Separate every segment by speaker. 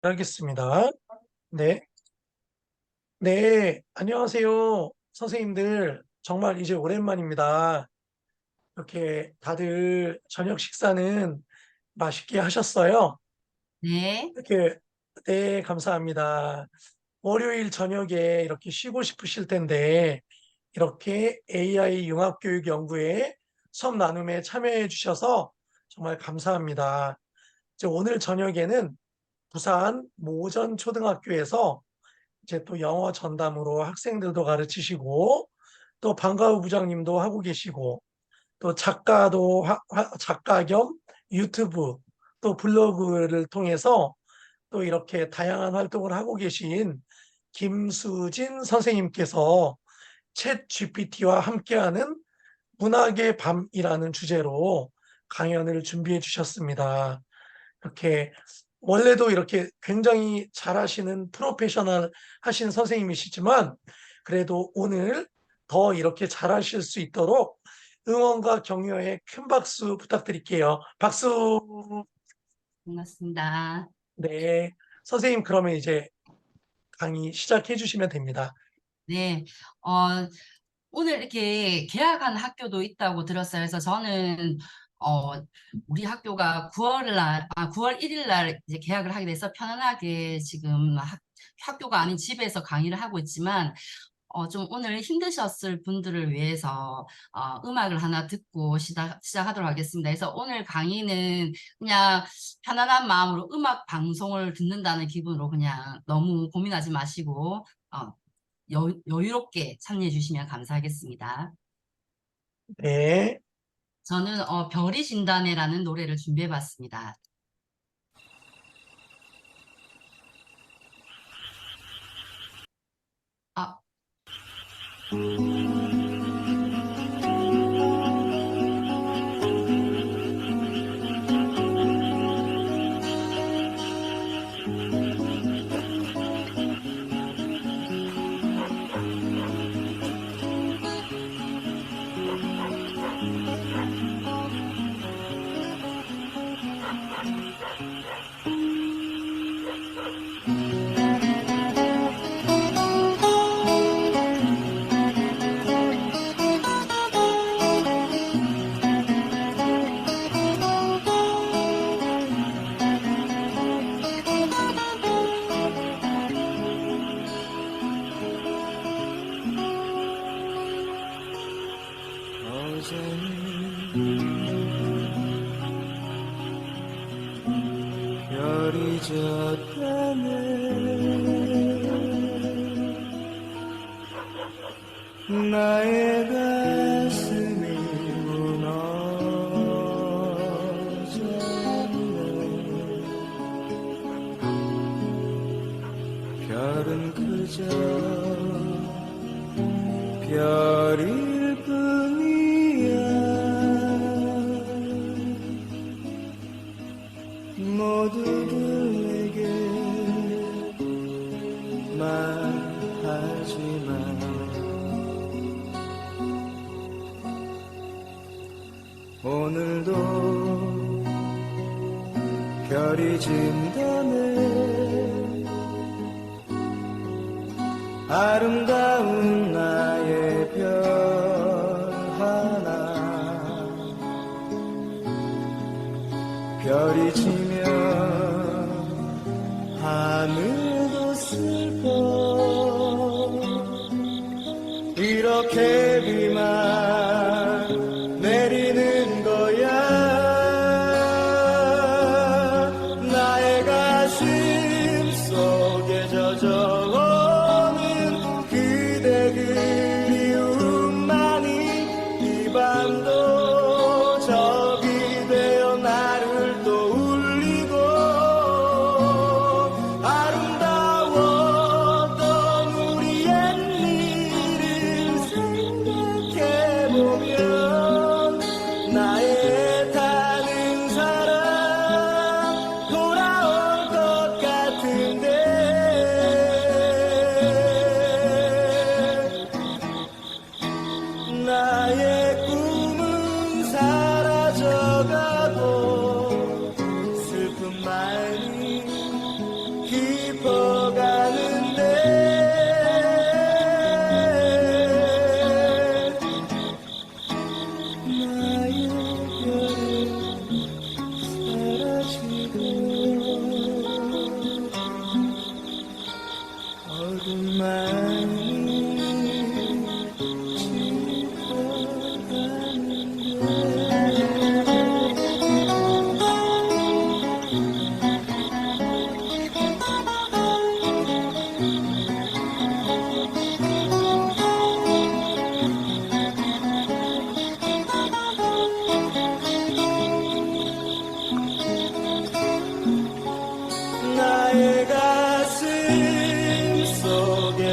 Speaker 1: 알겠습니다. 네. 네. 안녕하세요. 선생님들. 정말 이제 오랜만입니다. 이렇게 다들 저녁 식사는 맛있게 하셨어요?
Speaker 2: 네,
Speaker 1: 이렇게, 네, 감사합니다. 월요일 저녁에 이렇게 쉬고 싶으실 텐데, 이렇게 AI 융합교육 연구에 수업 나눔에 참여해 주셔서 정말 감사합니다. 이제 오늘 저녁에는 부산 모전초등학교에서 이제 또 영어 전담으로 학생들도 가르치시고 또 방과후 부장님도 하고 계시고 또 작가도 작가 겸 유튜브 또 블로그를 통해서 또 이렇게 다양한 활동을 하고 계신 김수진 선생님께서 챗 GPT와 함께하는 문학의 밤이라는 주제로 강연을 준비해 주셨습니다. 이렇게 원래도 이렇게 굉장히 잘하시는 프로페셔널 하신 선생님이시지만 그래도 오늘 더 이렇게 잘하실 수 있도록 응원과 격려의 큰 박수 부탁드릴게요. 박수.
Speaker 2: 반갑습니다.
Speaker 1: 네. 선생님 그러면 이제 강의 시작해 주시면 됩니다.
Speaker 2: 네, 어, 오늘 이렇게 개학한 학교도 있다고 들었어요. 그래서 저는, 어, 우리 학교가 9월 1일 날 이제 개학을 하게 돼서 편안하게 지금 학교가 아닌 집에서 강의를 하고 있지만, 좀 오늘 힘드셨을 분들을 위해서 음악을 하나 듣고 시작하도록 하겠습니다. 그래서 오늘 강의는 그냥 편안한 마음으로 음악 방송을 듣는다는 기분으로 그냥 너무 고민하지 마시고 여유롭게 참여해 주시면 감사하겠습니다.
Speaker 1: 네.
Speaker 2: 저는 별이 진다네라는 노래를 준비해 봤습니다. 아,
Speaker 3: 별이 졌다네 나의 가슴이 무너졌네 별은 그저 별일 뿐이야 모두들에게 말하지만 오늘도 별이 진다네 아름다운 나의 별 하나 별이 지면 하늘도 슬퍼 이렇게 비만 내리는 거야 나의 가슴 속에 젖어오는 그대 그리움만이 이 밤도 적이 되어 나를 또 울리고 아름다웠던 우리 옛일을 생각하며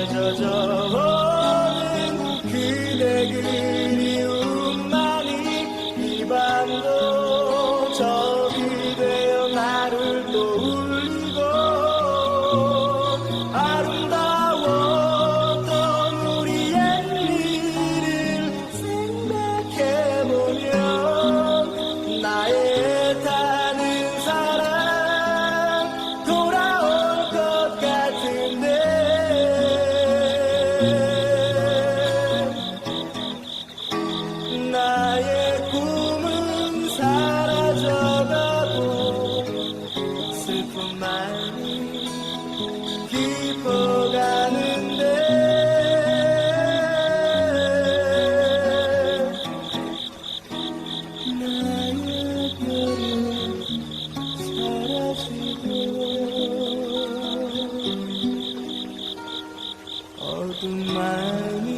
Speaker 3: 젖어오는 그대 그리움만이 이 밤도 적이 되어 나를 또 울리고 아름다웠던 우리의 미래를 생각해보면 나의 타는 사랑 돌아올 것 같은데 나의 꿈은 사라져가고 슬픔만이 깊어가는데 나의 별은 사라지고 어둠만이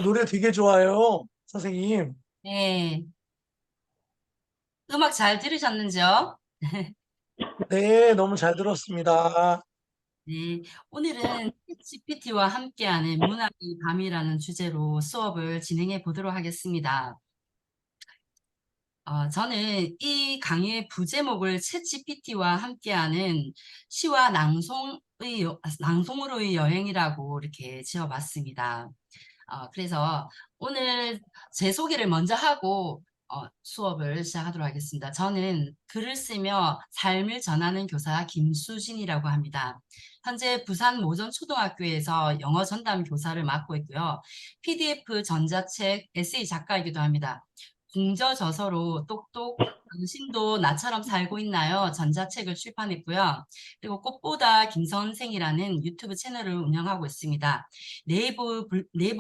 Speaker 1: 노래 되게 좋아요, 선생님.
Speaker 2: 네. 음악 잘 들으셨는지요?
Speaker 1: 네, 너무 잘 들었습니다.
Speaker 2: 네. 오늘은 GPT와 함께하는 문학의 밤이라는 주제로 수업을 진행해 보도록 하겠습니다. 저는 이 강의의 부제목을 챗GPT와 함께하는 시와 낭송으로의 여행이라고 이렇게 지어봤습니다. 그래서 오늘 제 소개를 먼저 하고 수업을 시작하도록 하겠습니다. 저는 글을 쓰며 삶을 전하는 교사 김수진이라고 합니다. 현재 부산 모전초등학교에서 영어 전담 교사를 맡고 있고요. PDF 전자책 에세이 작가이기도 합니다. 공저저서로 똑똑 당신도 나처럼 살고 있나요? 전자책을 출판했고요. 그리고 꽃보다 김선생이라는 유튜브 채널을 운영하고 있습니다. 네이버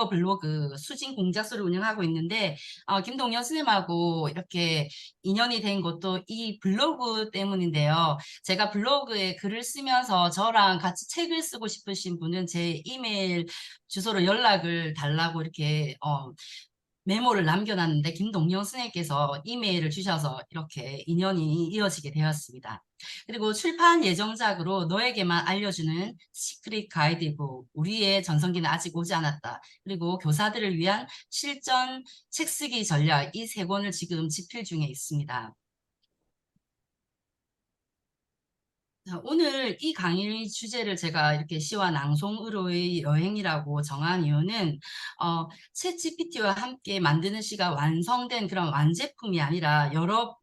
Speaker 2: 블로그 수진 공작소를 운영하고 있는데 김동연 선생님하고 이렇게 인연이 된 것도 이 블로그 때문인데요. 제가 블로그에 글을 쓰면서 저랑 같이 책을 쓰고 싶으신 분은 제 이메일 주소로 연락을 달라고 이렇게 메모를 남겨놨는데 김동영 선생님께서 이메일을 주셔서 이렇게 인연이 이어지게 되었습니다. 그리고 출판 예정작으로 너에게만 알려주는 시크릿 가이드북, 우리의 전성기는 아직 오지 않았다. 그리고 교사들을 위한 실전 책쓰기 전략, 이 세 권을 지금 집필 중에 있습니다. 오늘 이 강의 주제를 제가 이렇게 시와 낭송으로의 여행이라고 정한 이유는 챗GPT와 함께 만드는 시가 완성된 그런 완제품이 아니라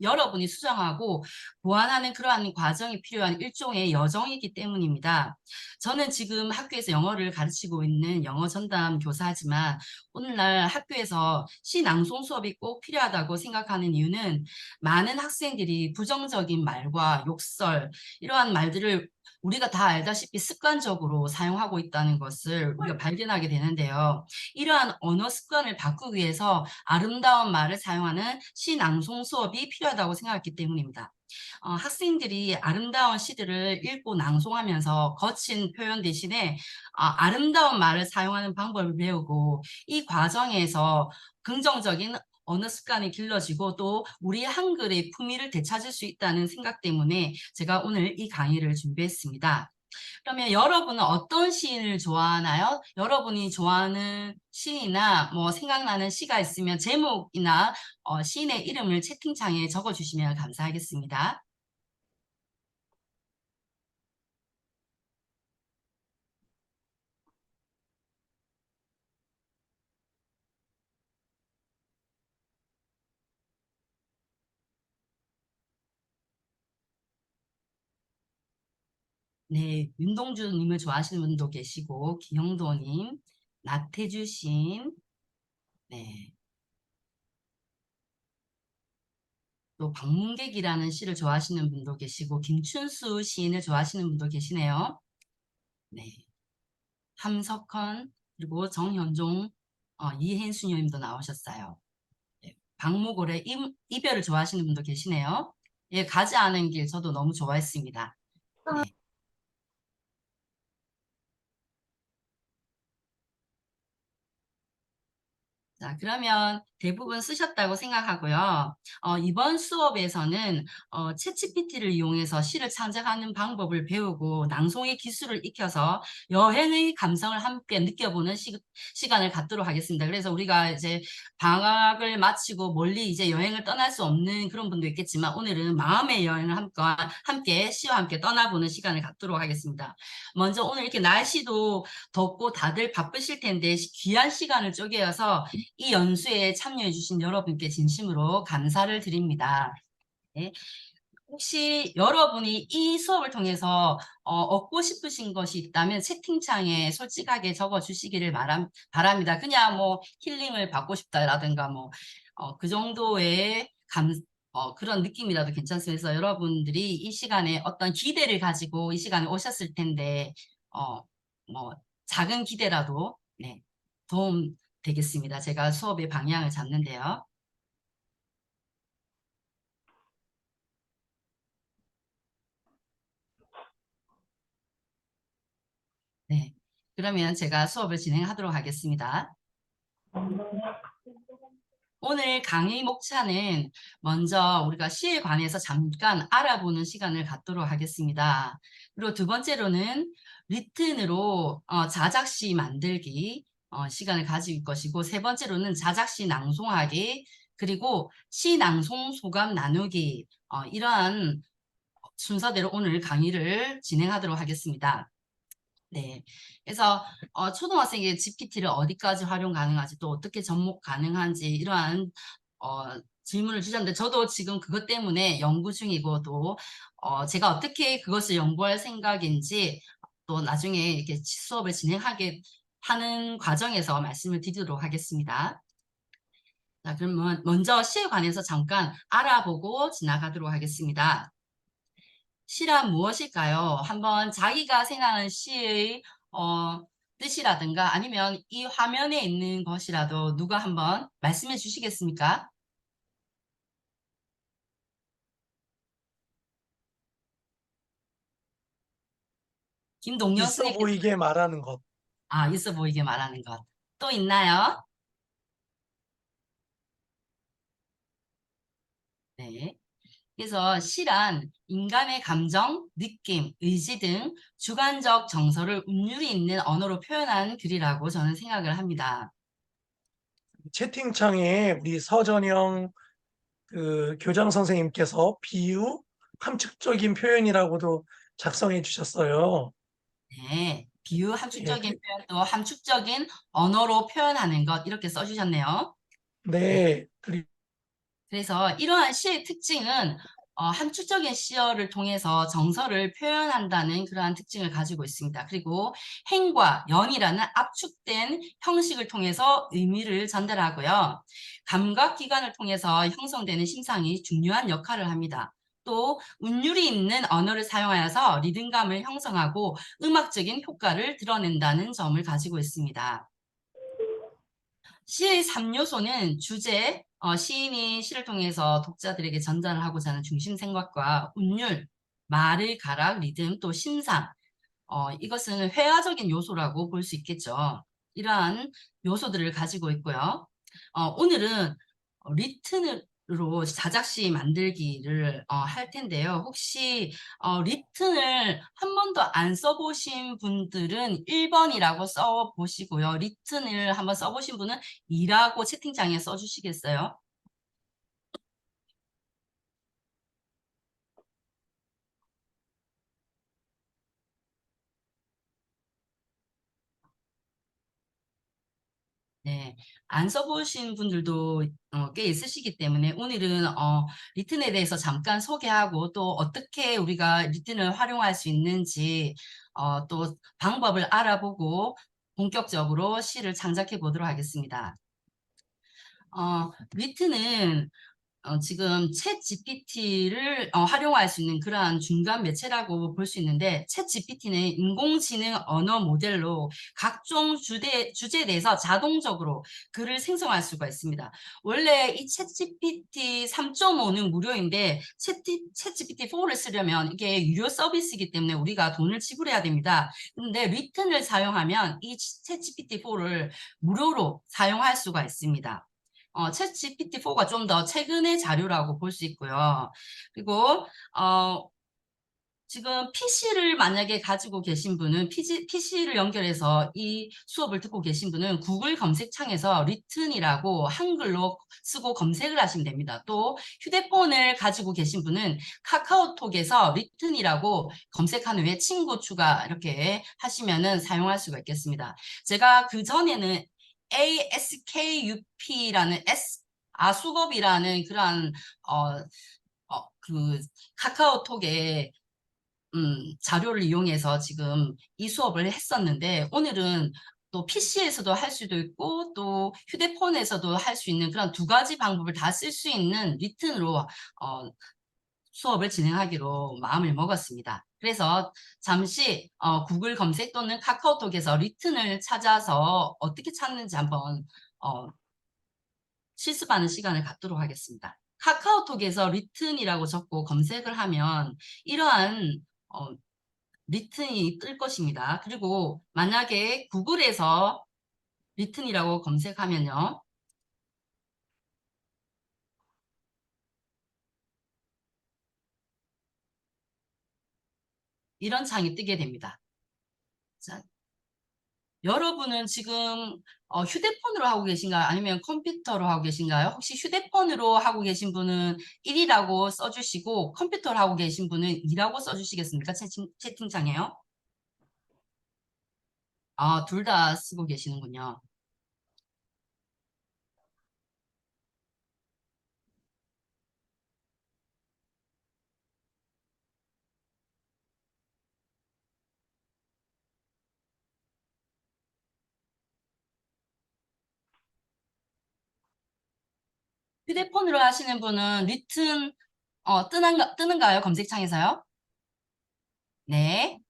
Speaker 2: 여러분이 수정하고 보완하는 그러한 과정이 필요한 일종의 여정이기 때문입니다. 저는 지금 학교에서 영어를 가르치고 있는 영어 전담 교사지만 오늘날 학교에서 시 낭송 수업이 꼭 필요하다고 생각하는 이유는 많은 학생들이 부정적인 말과 욕설 이러한 말들을 우리가 다 알다시피 습관적으로 사용하고 있다는 것을 우리가 발견하게 되는데요. 이러한 언어 습관을 바꾸기 위해서 아름다운 말을 사용하는 시 낭송 수업이 필요하다고 생각했기 때문입니다. 학생들이 아름다운 시들을 읽고 낭송하면서 거친 표현 대신에 아름다운 말을 사용하는 방법을 배우고 이 과정에서 긍정적인 언어 습관이 길러지고 또 우리 한글의 품위를 되찾을 수 있다는 생각 때문에 제가 오늘 이 강의를 준비했습니다. 그러면 여러분은 어떤 시인을 좋아하나요? 여러분이 좋아하는 시인이나 뭐 생각나는 시가 있으면 제목이나 시인의 이름을 채팅창에 적어주시면 감사하겠습니다. 네, 윤동주님을 좋아하시는 분도 계시고, 기영도님, 나태주 네, 또 방문객이라는 시를 좋아하시는 분도 계시고, 김춘수 시인을 좋아하시는 분도 계시네요. 네, 함석헌, 그리고 정현종, 이hen수님도 나오셨어요. 네, 박무골의 이별을 좋아하시는 분도 계시네요. 예, 가지 않은 길 저도 너무 좋아했습니다. 네. 자, 그러면 대부분 쓰셨다고 생각하고요. 이번 수업에서는 챗GPT를 이용해서 시를 창작하는 방법을 배우고 낭송의 기술을 익혀서 여행의 감성을 함께 느껴보는 시간을 갖도록 하겠습니다. 그래서 우리가 이제 방학을 마치고 멀리 이제 여행을 떠날 수 없는 그런 분도 있겠지만 오늘은 마음의 여행을 함께 시와 함께 떠나보는 시간을 갖도록 하겠습니다. 먼저 오늘 이렇게 날씨도 덥고 다들 바쁘실 텐데 귀한 시간을 쪼개어서 이 연수에 참여해 주신 여러분께 진심으로 감사를 드립니다. 네. 혹시 여러분이 이 수업을 통해서 얻고 싶으신 것이 있다면 채팅창에 솔직하게 적어 주시기를 바랍니다. 그냥 뭐 힐링을 받고 싶다라든가 뭐 그 정도의 그런 느낌이라도 괜찮습니다. 그래서 여러분들이 이 시간에 어떤 기대를 가지고 이 시간에 오셨을 텐데 뭐 작은 기대라도 네, 도움 되겠습니다. 제가 수업의 방향을 잡는데요. 네, 그러면 제가 수업을 진행하도록 하겠습니다. 오늘 강의 목차는 먼저 우리가 시에 관해서 잠깐 알아보는 시간을 갖도록 하겠습니다. 그리고 두 번째로는 리튼으로 자작시 만들기 시간을 가질 것이고, 세 번째로는 자작시 낭송하기, 그리고 시 낭송 소감 나누기 이러한 순서대로 오늘 강의를 진행하도록 하겠습니다. 네. 그래서 초등학생의 GPT를 어디까지 활용 가능한지 또 어떻게 접목 가능한지 이러한 질문을 주셨는데 저도 지금 그것 때문에 연구 중이고 또 제가 어떻게 그것을 연구할 생각인지 또 나중에 이렇게 수업을 진행하게 하는 과정에서 말씀을 드리도록 하겠습니다. 자, 그러면 먼저 시에 관해서 잠깐 알아보고 지나가도록 하겠습니다. 시란 무엇일까요? 한번 자기가 생각하는 시의 뜻이라든가 아니면 이 화면에 있는 것이라도 누가 한번 말씀해 주시겠습니까? 김동영
Speaker 1: 있어
Speaker 2: 선생님께서
Speaker 1: 보이게 말하는 것.
Speaker 2: 있어 보이게 말하는 것. 또 있나요? 네. 그래서 시란 인간의 감정, 느낌, 의지 등 주관적 정서를 운율이 있는 언어로 표현한 글이라고 저는 생각을 합니다.
Speaker 1: 채팅창에 우리 서전영 그 교장 선생님께서 비유, 함축적인 표현이라고도 작성해 주셨어요.
Speaker 2: 네, 비유
Speaker 1: 예,
Speaker 2: 함축적인 표현도 함축적인 언어로 표현하는 것 이렇게 써주셨네요. 네,
Speaker 1: 네,
Speaker 2: 그래서 이러한 시의 특징은 함축적인 시어를 통해서 정서를 표현한다는 그러한 특징을 가지고 있습니다. 그리고 행과 연이라는 압축된 형식을 통해서 의미를 전달하고요. 감각기관을 통해서 형성되는 심상이 중요한 역할을 합니다. 또 운율이 있는 언어를 사용하여서 리듬감을 형성하고 음악적인 효과를 드러낸다는 점을 가지고 있습니다. 시의 3요소는 주제, 시인이 시를 통해서 독자들에게 전달을 하고자 하는 중심 생각과 운율, 말의 가락, 리듬, 또 심상, 이것은 회화적인 요소라고 볼 수 있겠죠. 이러한 요소들을 가지고 있고요. 오늘은 리튼으로 자작시 만들기를 할 텐데요. 혹시 리튼을 한 번도 안 써보신 분들은 1번이라고 써보시고요. 리튼을 한번 써보신 분은 2라고 채팅창에 써주시겠어요? 네, 안 써보신 분들도 꽤 있으시기 때문에 오늘은 리튼에 대해서 잠깐 소개하고 또 어떻게 우리가 리튼을 활용할 수 있는지 또 방법을 알아보고 본격적으로 시를 창작해 보도록 하겠습니다. 리튼은 지금 챗 GPT를 활용할 수 있는 그러한 중간 매체라고 볼 수 있는데 챗 GPT는 인공지능 언어 모델로 각종 주제에 대해서 자동적으로 글을 생성할 수가 있습니다. 원래 이 챗 GPT 3.5는 무료인데 챗 GPT 4를 쓰려면 이게 유료 서비스이기 때문에 우리가 돈을 지불해야 됩니다. 근데 리튼을 사용하면 이 챗 GPT 4를 무료로 사용할 수가 있습니다. 챗 GPT-4가 좀 더 최근의 자료라고 볼 수 있고요. 그리고 지금 PC를 만약에 가지고 계신 분은 PC를 연결해서 이 수업을 듣고 계신 분은 구글 검색창에서 리튼이라고 한글로 쓰고 검색을 하시면 됩니다. 또 휴대폰을 가지고 계신 분은 카카오톡에서 리튼이라고 검색한 후에 친구 추가 이렇게 하시면은 사용할 수가 있겠습니다. 제가 그 전에는 ASKUP라는 아수겁이라는 그러한 그 카카오톡에 자료를 이용해서 지금 이 수업을 했었는데 오늘은 또 PC에서도 할 수도 있고 또 휴대폰에서도 할 수 있는 그런 두 가지 방법을 다 쓸 수 있는 리튼으로 수업을 진행하기로 마음을 먹었습니다. 그래서 잠시 구글 검색 또는 카카오톡에서 리튼을 찾아서 어떻게 찾는지 한번 실습하는 시간을 갖도록 하겠습니다. 카카오톡에서 리튼이라고 적고 검색을 하면 이러한 리튼이 뜰 것입니다. 그리고 만약에 구글에서 리튼이라고 검색하면요. 이런 창이 뜨게 됩니다. 자, 여러분은 지금 휴대폰으로 하고 계신가요? 아니면 컴퓨터로 하고 계신가요? 혹시 휴대폰으로 하고 계신 분은 1이라고 써주시고 컴퓨터로 하고 계신 분은 2라고 써주시겠습니까? 채팅창에요. 둘 다 쓰고 계시는군요. 휴대폰으로 하시는 분은 리튼 뜨는가요? 검색창에서요? 네.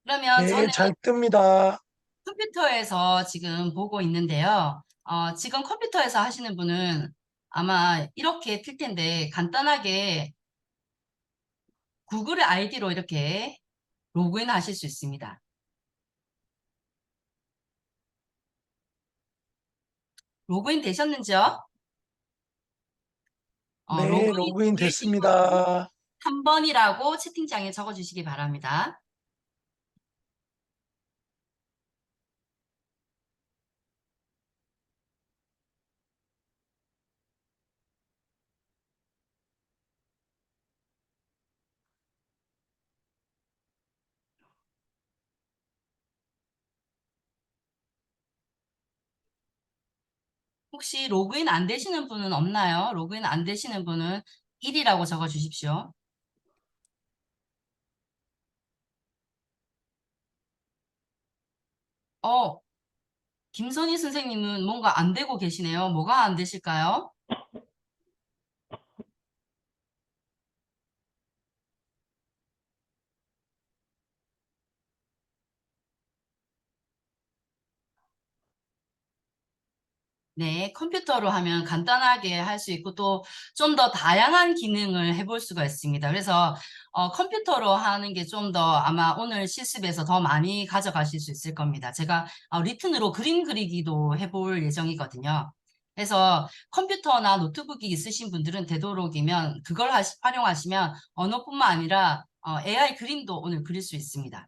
Speaker 2: 그러면
Speaker 1: 네,
Speaker 2: 저는
Speaker 1: 잘 뜹니다.
Speaker 2: 컴퓨터에서 지금 보고 있는데요. 지금 컴퓨터에서 하시는 분은 아마 이렇게 틀 텐데 간단하게 구글 아이디로 이렇게 로그인 하실 수 있습니다. 로그인 되셨는지요?
Speaker 1: 네,
Speaker 2: 로그인
Speaker 1: 로그인
Speaker 2: 되신 분은
Speaker 1: 됐습니다.
Speaker 2: 3번이라고 채팅창에 적어주시기 바랍니다. 혹시 로그인 안 되시는 분은 없나요? 로그인 안 되시는 분은 1이라고 적어주십시오. 김선희 선생님은 뭔가 안 되고 계시네요. 뭐가 안 되실까요? 네, 컴퓨터로 하면 간단하게 할 수 있고 또 좀 더 다양한 기능을 해볼 수가 있습니다. 그래서 컴퓨터로 하는 게 좀 더 아마 오늘 실습에서 더 많이 가져가실 수 있을 겁니다. 제가 리튼으로 그림 그리기도 해볼 예정이거든요. 그래서 컴퓨터나 노트북이 있으신 분들은 되도록이면 그걸 활용하시면 언어뿐만 아니라 AI 그림도 오늘 그릴 수 있습니다.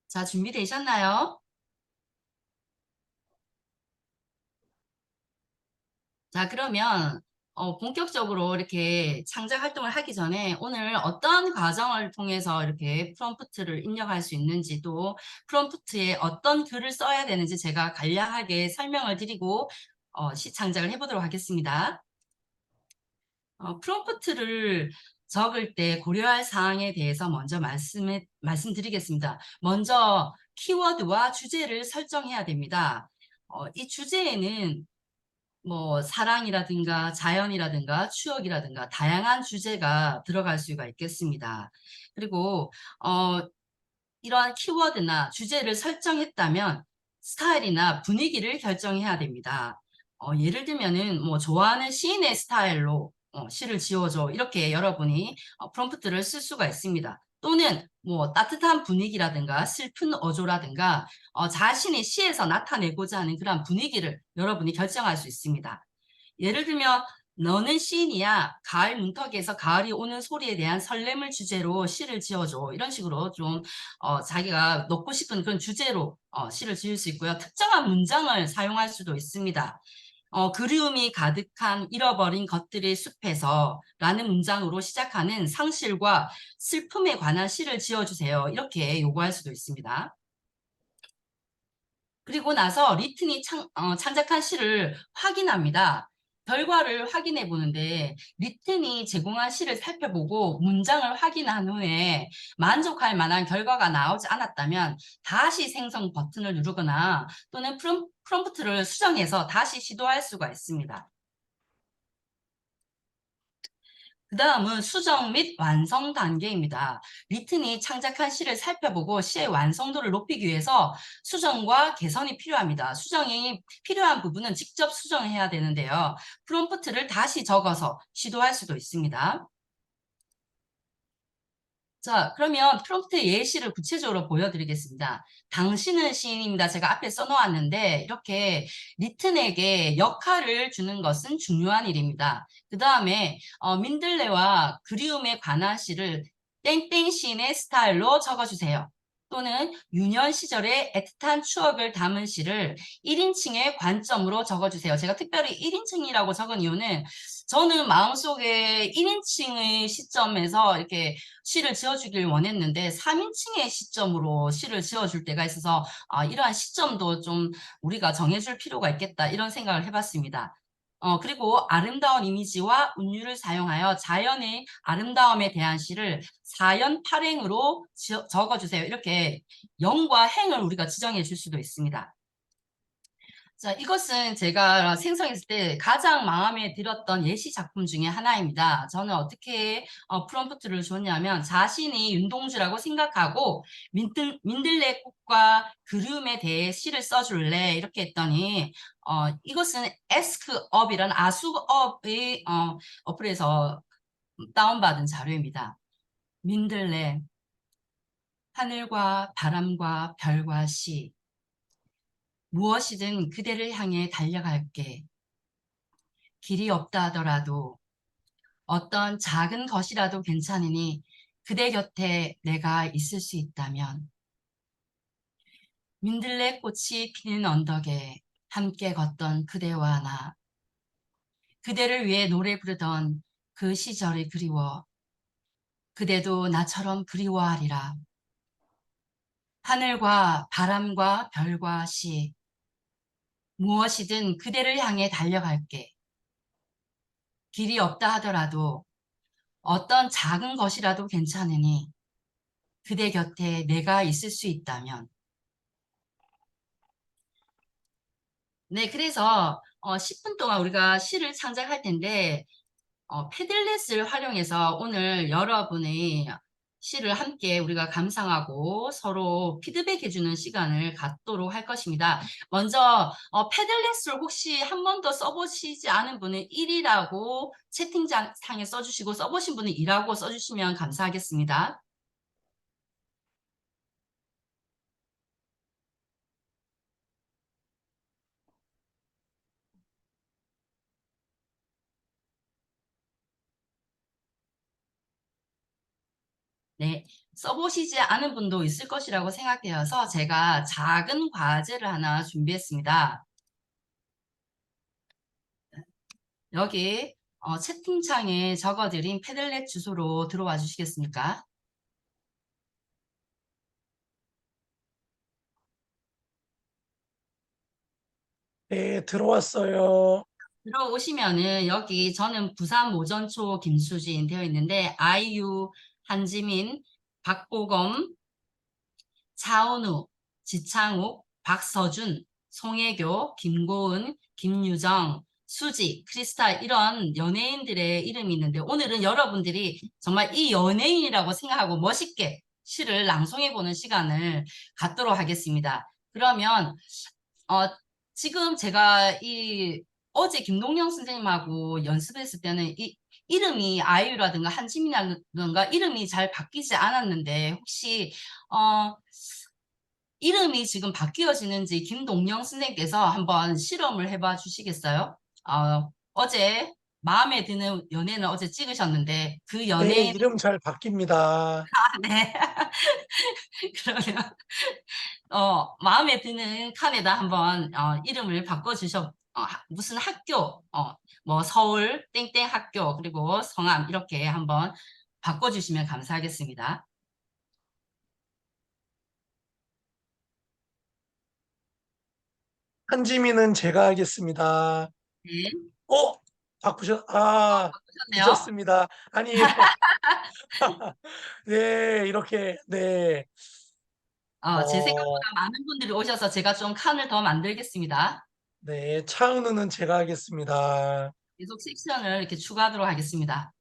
Speaker 2: 자, 준비되셨나요? 자, 그러면 본격적으로 이렇게 창작 활동을 하기 전에 오늘 어떤 과정을 통해서 이렇게 프롬프트를 입력할 수 있는지 또 프롬프트에 어떤 글을 써야 되는지 제가 간략하게 설명을 드리고 시창작을 해보도록 하겠습니다. 프롬프트를 적을 때 고려할 사항에 대해서 먼저 말씀드리겠습니다. 먼저 키워드와 주제를 설정해야 됩니다. 이 주제에는 뭐 사랑이라든가 자연이라든가 추억이라든가 다양한 주제가 들어갈 수가 있겠습니다. 그리고 이러한 키워드나 주제를 설정했다면 스타일이나 분위기를 결정해야 됩니다. 예를 들면은 뭐 좋아하는 시인의 스타일로 시를 지어줘 이렇게 여러분이 프롬프트를 쓸 수가 있습니다. 또는 뭐 따뜻한 분위기라든가 슬픈 어조라든가 자신이 시에서 나타내고자 하는 그런 분위기를 여러분이 결정할 수 있습니다. 예를 들면 너는 시인이야. 가을 문턱에서 가을이 오는 소리에 대한 설렘을 주제로 시를 지어줘. 이런 식으로 좀 자기가 넣고 싶은 그런 주제로 시를 지을 수 있고요. 특정한 문장을 사용할 수도 있습니다. 그리움이 가득한 잃어버린 것들의 숲에서 라는 문장으로 시작하는 상실과 슬픔에 관한 시를 지어주세요. 이렇게 요구할 수도 있습니다. 그리고 나서 리튼이 창작한 시를 확인합니다. 결과를 확인해 보는데 리튼이 제공한 시를 살펴보고 문장을 확인한 후에 만족할 만한 결과가 나오지 않았다면 다시 생성 버튼을 누르거나 또는 프롬프트를 수정해서 다시 시도할 수가 있습니다. 그 다음은 수정 및 완성 단계입니다. 리튼이 창작한 시를 살펴보고 시의 완성도를 높이기 위해서 수정과 개선이 필요합니다. 수정이 필요한 부분은 직접 수정해야 되는데요. 프롬프트를 다시 적어서 시도할 수도 있습니다. 자, 그러면 프롬프트 예시를 구체적으로 보여드리겠습니다. 당신은 시인입니다. 제가 앞에 써놓았는데 이렇게 리튼에게 역할을 주는 것은 중요한 일입니다. 그 다음에 민들레와 그리움에 관한 시를 땡땡 시인의 스타일로 적어주세요. 또는 유년 시절의 애틋한 추억을 담은 시를 1인칭의 관점으로 적어주세요. 제가 특별히 1인칭이라고 적은 이유는 저는 마음속에 1인칭의 시점에서 이렇게 시를 지어주길 원했는데 3인칭의 시점으로 시를 지어줄 때가 있어서 이러한 시점도 좀 우리가 정해줄 필요가 있겠다 이런 생각을 해봤습니다. 그리고 아름다운 이미지와 운율을 사용하여 자연의 아름다움에 대한 시를 4연 8행으로 적어주세요. 이렇게 영과 행을 우리가 지정해 줄 수도 있습니다. 자, 이것은 제가 생성했을 때 가장 마음에 들었던 예시 작품 중에 하나입니다. 저는 어떻게 프롬프트를 줬냐면 자신이 윤동주라고 생각하고 민들레꽃과 그리움에 대해 시를 써줄래 이렇게 했더니 이것은 에스크업이라는 아수업의 어플에서 다운받은 자료입니다. 민들레, 하늘과 바람과 별과 시 무엇이든 그대를 향해 달려갈게. 길이 없다 하더라도 어떤 작은 것이라도 괜찮으니 그대 곁에 내가 있을 수 있다면 민들레 꽃이 피는 언덕에 함께 걷던 그대와 나 그대를 위해 노래 부르던 그 시절이 그리워 그대도 나처럼 그리워하리라. 하늘과 바람과 별과 시 무엇이든 그대를 향해 달려갈게. 길이 없다 하더라도 어떤 작은 것이라도 괜찮으니 그대 곁에 내가 있을 수 있다면. 네, 그래서 10분 동안 우리가 시를 창작할 텐데 패들렛을 활용해서 오늘 여러분의 시를 함께 우리가 감상하고 서로 피드백해주는 시간을 갖도록 할 것입니다. 먼저 패들렛을 혹시 한 번도 써보시지 않은 분은 1이라고 채팅창에 써주시고 써보신 분은 2라고 써주시면 감사하겠습니다. 네, 써보시지 않은 분도 있을 것이라고 생각되어서 제가 작은 과제를 하나 준비했습니다. 여기 채팅창에 적어드린 패들렛 주소로 들어와 주시겠습니까?
Speaker 1: 네, 들어왔어요.
Speaker 2: 들어오시면은 여기 저는 부산 모전초 김수진 되어 있는데 아이유, 한지민, 박보검, 차은우, 지창욱, 박서준, 송혜교, 김고은, 김유정, 수지, 크리스탈 이런 연예인들의 이름이 있는데 오늘은 여러분들이 정말 이 연예인이라고 생각하고 멋있게 시를 낭송해보는 시간을 갖도록 하겠습니다. 그러면 어, 지금 제가 어제 김동영 선생님하고 연습했을 때는 이 이름이 아이유라든가 한지민이라든가 이름이 잘 바뀌지 않았는데 혹시 어, 이름이 지금 바뀌어지는지 김동영 선생님께서 한번 실험을 해봐 주시겠어요? 어제 마음에 드는 연예인을 어제 찍으셨는데 그
Speaker 1: 네,
Speaker 2: 연예인
Speaker 1: 이름 잘 바뀝니다.
Speaker 2: 네. 그러면 마음에 드는 칸에다 한번 이름을 바꿔주셔 무슨 학교 뭐 서울 땡땡 학교 그리고 성함 이렇게 한번 바꿔주시면 감사하겠습니다.
Speaker 1: 한지민은 제가 하겠습니다.
Speaker 2: 네,
Speaker 1: 어?
Speaker 2: 바꾸셨네요.
Speaker 1: 늦었습니다. 아니에요. 네, 이렇게, 네.
Speaker 2: 제
Speaker 1: 어,
Speaker 2: 생각보다 많은 분들이 오셔서 제가 좀 칸을 더 만들겠습니다.
Speaker 1: 네, 차은우는 제가 하겠습니다.
Speaker 2: 계속 섹션을 이렇게 추가하도록 하겠습니다.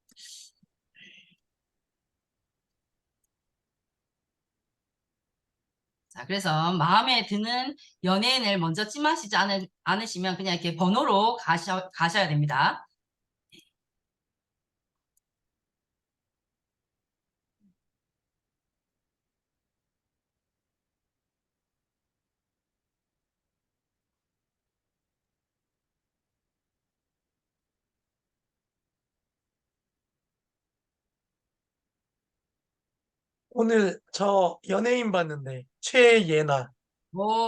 Speaker 2: 자, 그래서 마음에 드는 연예인을 먼저 찜하시지 않으시면 그냥 이렇게 번호로 가셔야 됩니다.
Speaker 1: 오늘 저 연예인 봤는데, 최예나.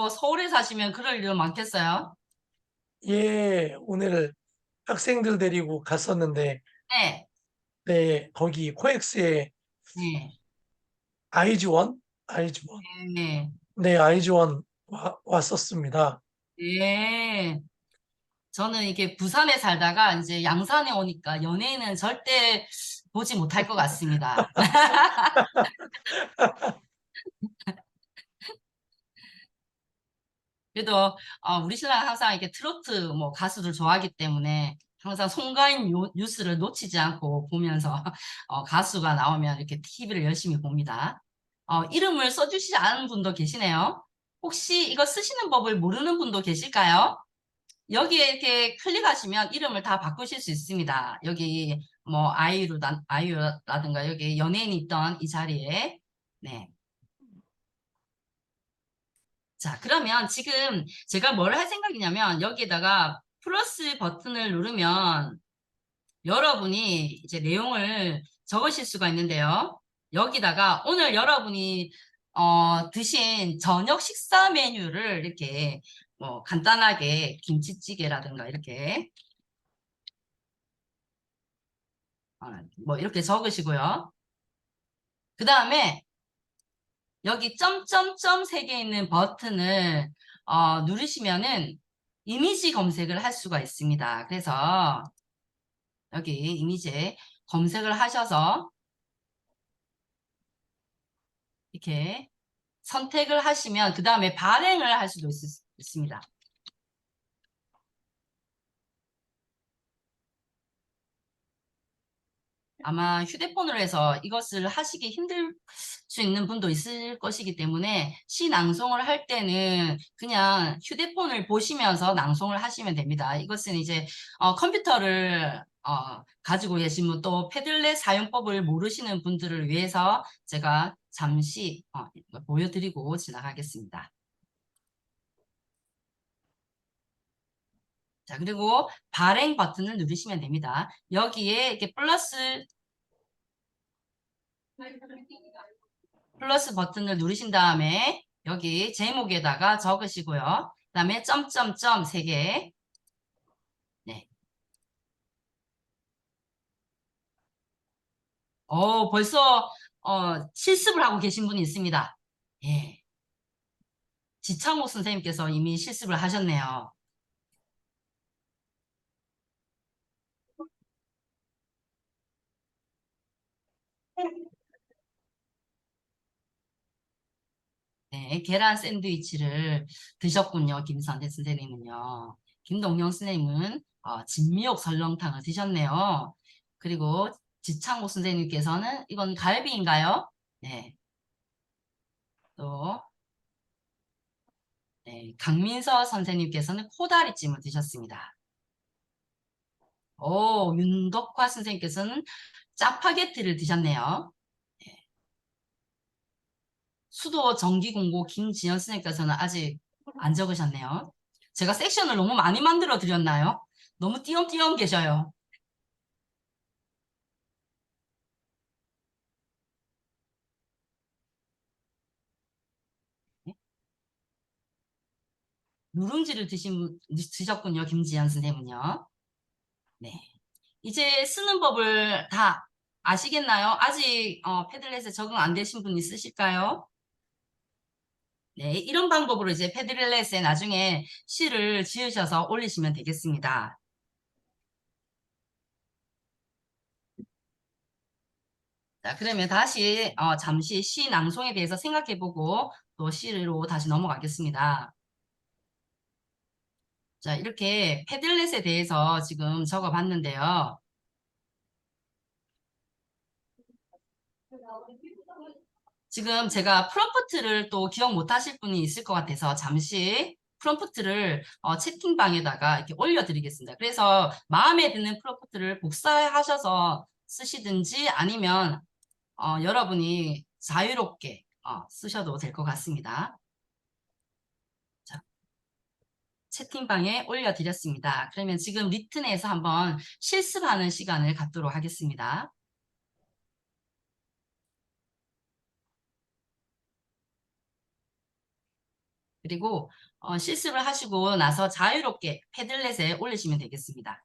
Speaker 2: 서울에 사시면 그럴 일은 많겠어요?
Speaker 1: 예, 오늘 학생들 데리고 갔었는데,
Speaker 2: 네,
Speaker 1: 네, 거기 코엑스에
Speaker 2: 네,
Speaker 1: 아이즈원? 아이즈원.
Speaker 2: 네,
Speaker 1: 네, 아이즈원 왔었습니다.
Speaker 2: 네. 저는 이게 부산에 살다가 이제 양산에 오니까 연예인은 절대 보지 못할 것 같습니다. 그래도 우리 신랑은 항상 이렇게 트로트 뭐 가수들 좋아하기 때문에 항상 송가인 뉴스를 놓치지 않고 보면서 가수가 나오면 이렇게 TV를 열심히 봅니다. 이름을 써주시지 않은 분도 계시네요. 혹시 이거 쓰시는 법을 모르는 분도 계실까요? 여기에 이렇게 클릭하시면 이름을 다 바꾸실 수 있습니다. 여기 뭐 아이유라든가 여기 연예인이 있던 이 자리에 네. 자, 그러면 지금 제가 뭘 할 생각이냐면 여기에다가 플러스 버튼을 누르면 여러분이 이제 내용을 적으실 수가 있는데요. 여기다가 오늘 여러분이 드신 저녁 식사 메뉴를 이렇게 뭐 간단하게 김치찌개라든가 이렇게 뭐 이렇게 적으시고요. 그 다음에 여기 점점점 3개 있는 버튼을 누르시면은 이미지 검색을 할 수가 있습니다. 그래서 여기 이미지에 검색을 하셔서 이렇게 선택을 하시면 그 다음에 발행을 할 수도 있습니다. 아마 휴대폰으로 해서 이것을 하시기 힘들 수 있는 분도 있을 것이기 때문에 시 낭송을 할 때는 그냥 휴대폰을 보시면서 낭송을 하시면 됩니다. 이것은 이제 컴퓨터를 가지고 계신 분 또 패들렛 사용법을 모르시는 분들을 위해서 제가 잠시 보여드리고 지나가겠습니다. 자, 그리고 발행 버튼을 누르시면 됩니다. 여기에 이렇게 플러스 버튼을 누르신 다음에 여기 제목에다가 적으시고요. 그 다음에 점점점 3개. 네. 벌써 실습을 하고 계신 분이 있습니다. 예. 지창호 선생님께서 이미 실습을 하셨네요. 네, 계란 샌드위치를 드셨군요. 김선태 선생님은요. 김동영 선생님은 진미옥 설렁탕을 드셨네요. 그리고 지창호 선생님께서는 이건 갈비인가요? 네. 또 네, 강민서 선생님께서는 코다리찜을 드셨습니다. 윤덕화 선생님께서는 짜파게티를 드셨네요. 수도 정기공고 김지연 선생님께서는 아직 안 적으셨네요. 제가 섹션을 너무 많이 만들어 드렸나요? 너무 띄엄띄엄 계셔요. 누룽지를 드셨군요. 김지연 선생님은요. 네. 이제 쓰는 법을 다 아시겠나요? 아직 패들렛에 적응 안 되신 분 있으실까요? 네, 이런 방법으로 이제 패들렛에 나중에 시를 지으셔서 올리시면 되겠습니다. 자, 그러면 다시 잠시 시 낭송에 대해서 생각해보고 또 시로 다시 넘어가겠습니다. 자, 이렇게 패들렛에 대해서 지금 적어봤는데요. 지금 제가 프롬프트를 또 기억 못 하실 분이 있을 것 같아서 잠시 프롬프트를 채팅방에다가 이렇게 올려드리겠습니다. 그래서 마음에 드는 프롬프트를 복사하셔서 쓰시든지 아니면 여러분이 자유롭게 쓰셔도 될 것 같습니다. 자, 채팅방에 올려드렸습니다. 그러면 지금 리튼에서 한번 실습하는 시간을 갖도록 하겠습니다. 그리고 실습을 하시고 나서 자유롭게 패들렛에 올리시면 되겠습니다.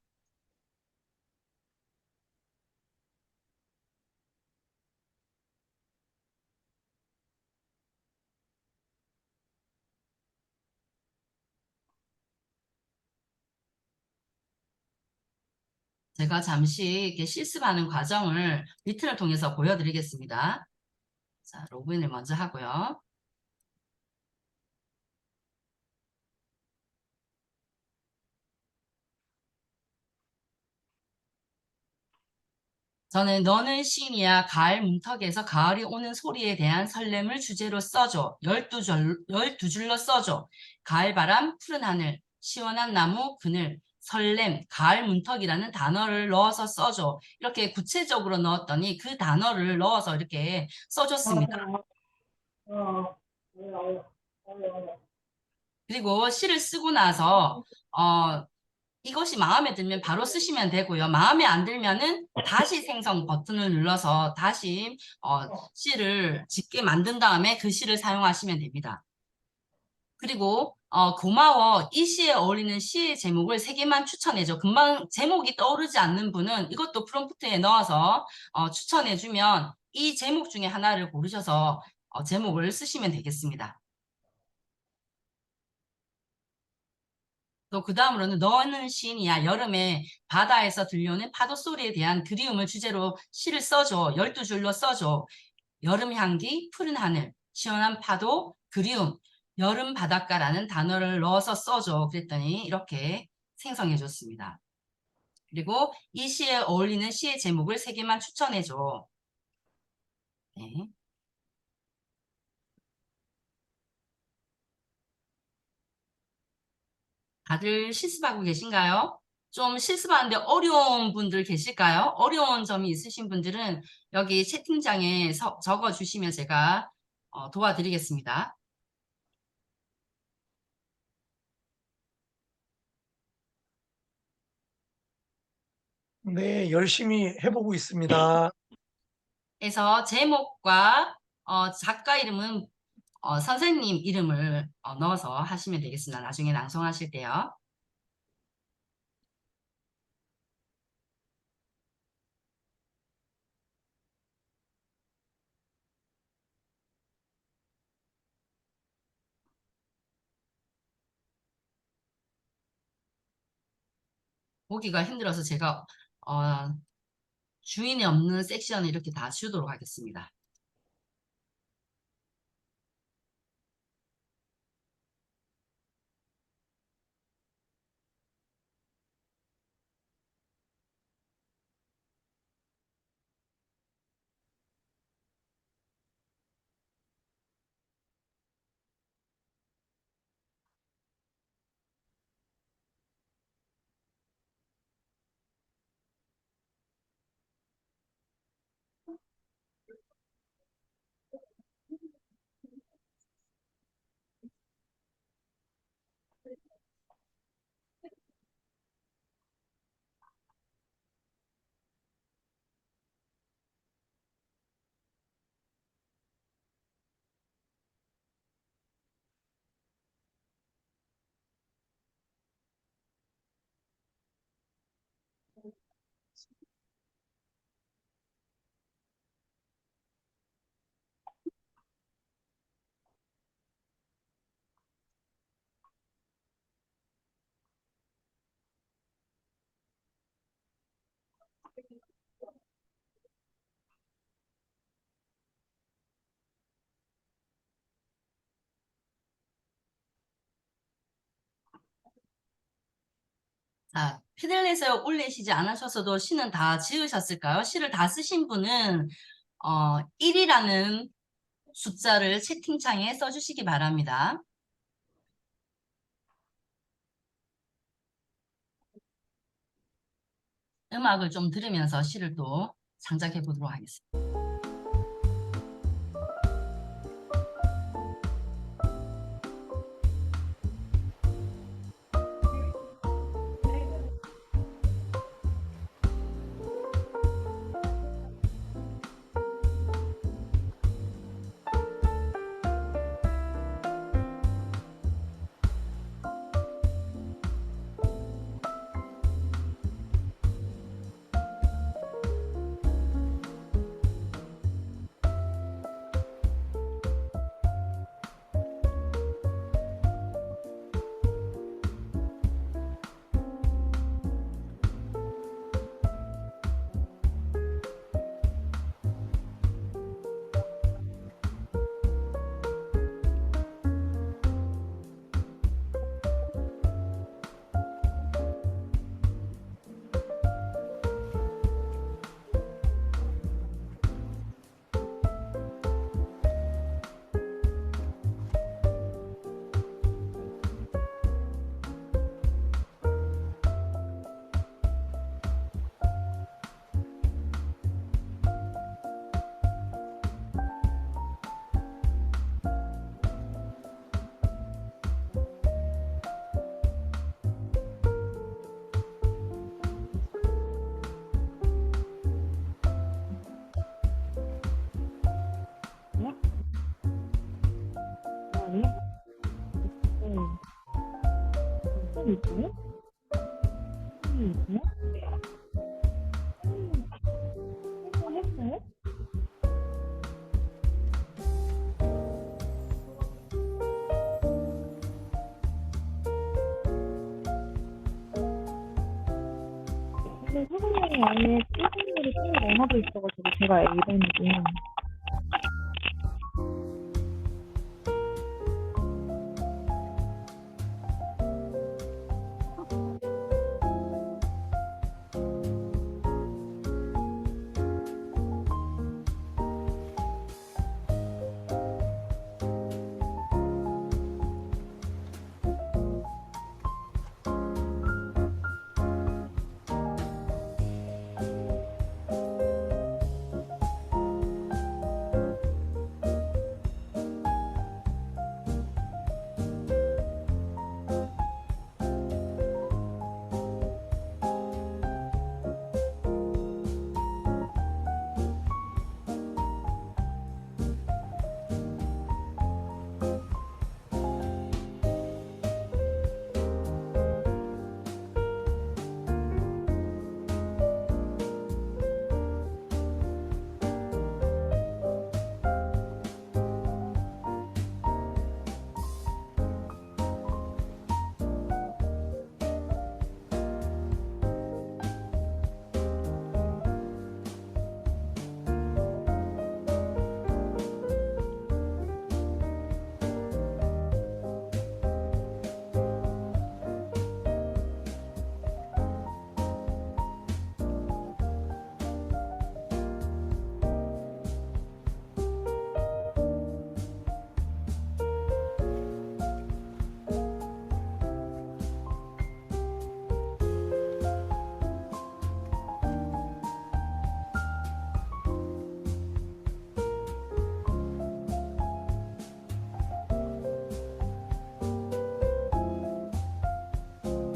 Speaker 2: 제가 잠시 이렇게 실습하는 과정을 리튼을 통해서 보여드리겠습니다. 자, 로그인을 먼저 하고요. 저는 너는 시인이야 가을 문턱에서 가을이 오는 소리에 대한 설렘을 주제로 써줘. 12줄로 써줘. 가을 바람, 푸른 하늘, 시원한 나무, 그늘, 설렘, 가을 문턱이라는 단어를 넣어서 써줘. 이렇게 구체적으로 넣었더니 그 단어를 넣어서 이렇게 써줬습니다. 그리고 시를 쓰고 나서 이것이 마음에 들면 바로 쓰시면 되고요. 마음에 안 들면은 다시 생성 버튼을 눌러서 다시 시를 짓게 만든 다음에 그 시를 사용하시면 됩니다. 그리고 고마워. 이 시에 어울리는 시의 제목을 3개만 추천해줘. 금방 제목이 떠오르지 않는 분은 이것도 프롬프트에 넣어서 추천해주면 이 제목 중에 하나를 고르셔서 제목을 쓰시면 되겠습니다. 또 그 다음으로는 너는 시인이야. 여름에 바다에서 들려오는 파도 소리에 대한 그리움을 주제로 시를 써줘. 12줄로 써줘. 여름 향기, 푸른 하늘, 시원한 파도, 그리움, 여름 바닷가라는 단어를 넣어서 써줘. 그랬더니 이렇게 생성해 줬습니다. 그리고 이 시에 어울리는 시의 제목을 3개만 추천해 줘. 네. 다들 실습하고 계신가요? 좀 실습하는데 어려운 분들 계실까요? 어려운 점이 있으신 분들은 여기 채팅창에 적어주시면 제가 도와드리겠습니다.
Speaker 1: 네, 열심히 해보고 있습니다.
Speaker 2: 그래서 제목과 작가 이름은 선생님 이름을 넣어서 하시면 되겠습니다. 나중에 낭송하실 때요. 보기가 힘들어서 제가 주인이 없는 섹션을 이렇게 다 지우도록 하겠습니다. 자, 피들렛에 올리시지 않으셨어도 시는 다 지으셨을까요? 시를 다 쓰신 분은 1이라는 숫자를 채팅창에 써주시기 바랍니다. 음악을 좀 들으면서 시를 또 창작해 보도록 하겠습니다.
Speaker 4: 근데 선생님이 아예 선생님이 쭉 나눠져 있어가지고 제가 A반이고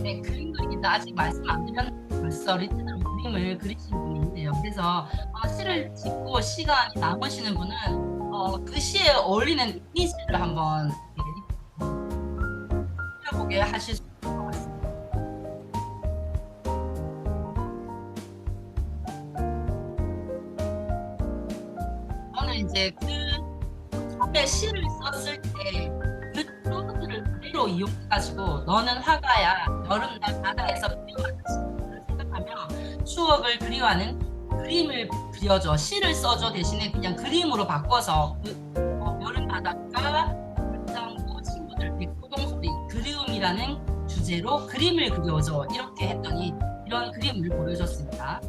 Speaker 2: 네, 그림 그리기도 아직 말씀 안 드렸는데 벌써 리트로 그림을 그리신 분이 있네요. 그래서 시를 짓고 시간이 남으시는 분은 그 시에 어울리는 이미지를 한번 펴보게 하실 수 있을 것 같습니다. 저는 이제 그 처음에 시를 썼을 때 그 프롬프트를 그대로 이용해가지고 너는 화가야 여름날 바다에서 피어나는 시를 생각하며 추억을 그리워하는 그림을 그려줘. 시를 써줘 대신에 그냥 그림으로 바꿔서 여름 바닷가 불장구 친구들 백구동 소리 그리움이라는 주제로 그림을 그려줘 이렇게 했더니 이런 그림을 보여줬습니다.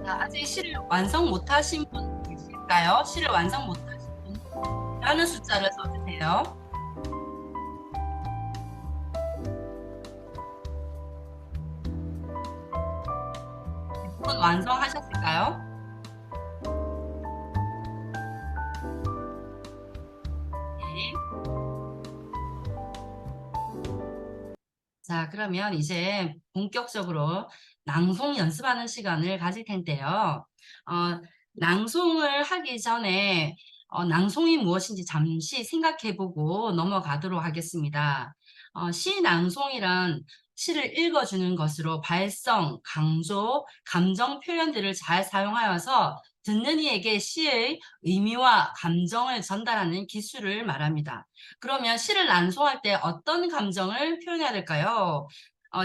Speaker 2: 아직 시를 완성 못하신 분 계실까요? 시를 완성 못하신 분 라는 숫자를 써주세요. 분 완성하셨을까요? 네. 자, 그러면 이제 본격적으로 낭송 연습하는 시간을 가질 텐데요. 낭송을 하기 전에 낭송이 무엇인지 잠시 생각해보고 넘어가도록 하겠습니다. 시 낭송이란 시를 읽어주는 것으로 발성, 강조, 감정 표현들을 잘 사용하여서 듣는 이에게 시의 의미와 감정을 전달하는 기술을 말합니다. 그러면 시를 낭송할 때 어떤 감정을 표현해야 될까요?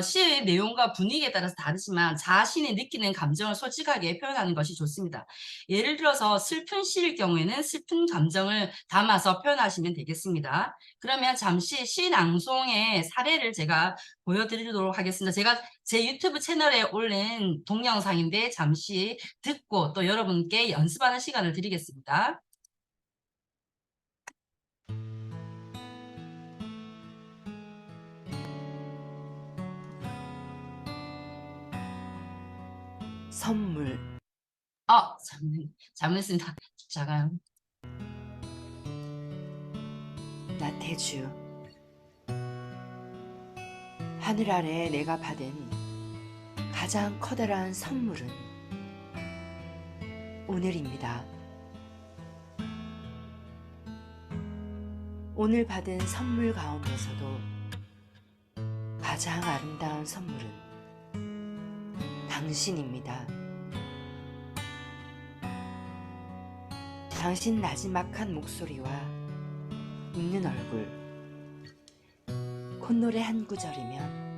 Speaker 2: 시의 내용과 분위기에 따라서 다르지만 자신이 느끼는 감정을 솔직하게 표현하는 것이 좋습니다. 예를 들어서 슬픈 시일 경우에는 슬픈 감정을 담아서 표현하시면 되겠습니다. 그러면 잠시 시 낭송의 사례를 제가 보여드리도록 하겠습니다. 제가 제 유튜브 채널에 올린 동영상인데 잠시 듣고 또 여러분께 연습하는 시간을 드리겠습니다.
Speaker 5: 선물.
Speaker 2: 잘못했습니다. 작아요.
Speaker 5: 나태주. 하늘 아래 내가 받은 가장 커다란 선물은 오늘입니다. 오늘 받은 선물 가운데서도 가장 아름다운 선물은 당신입니다. 당신 나지막한 목소리와 웃는 얼굴, 콧노래 한 구절이면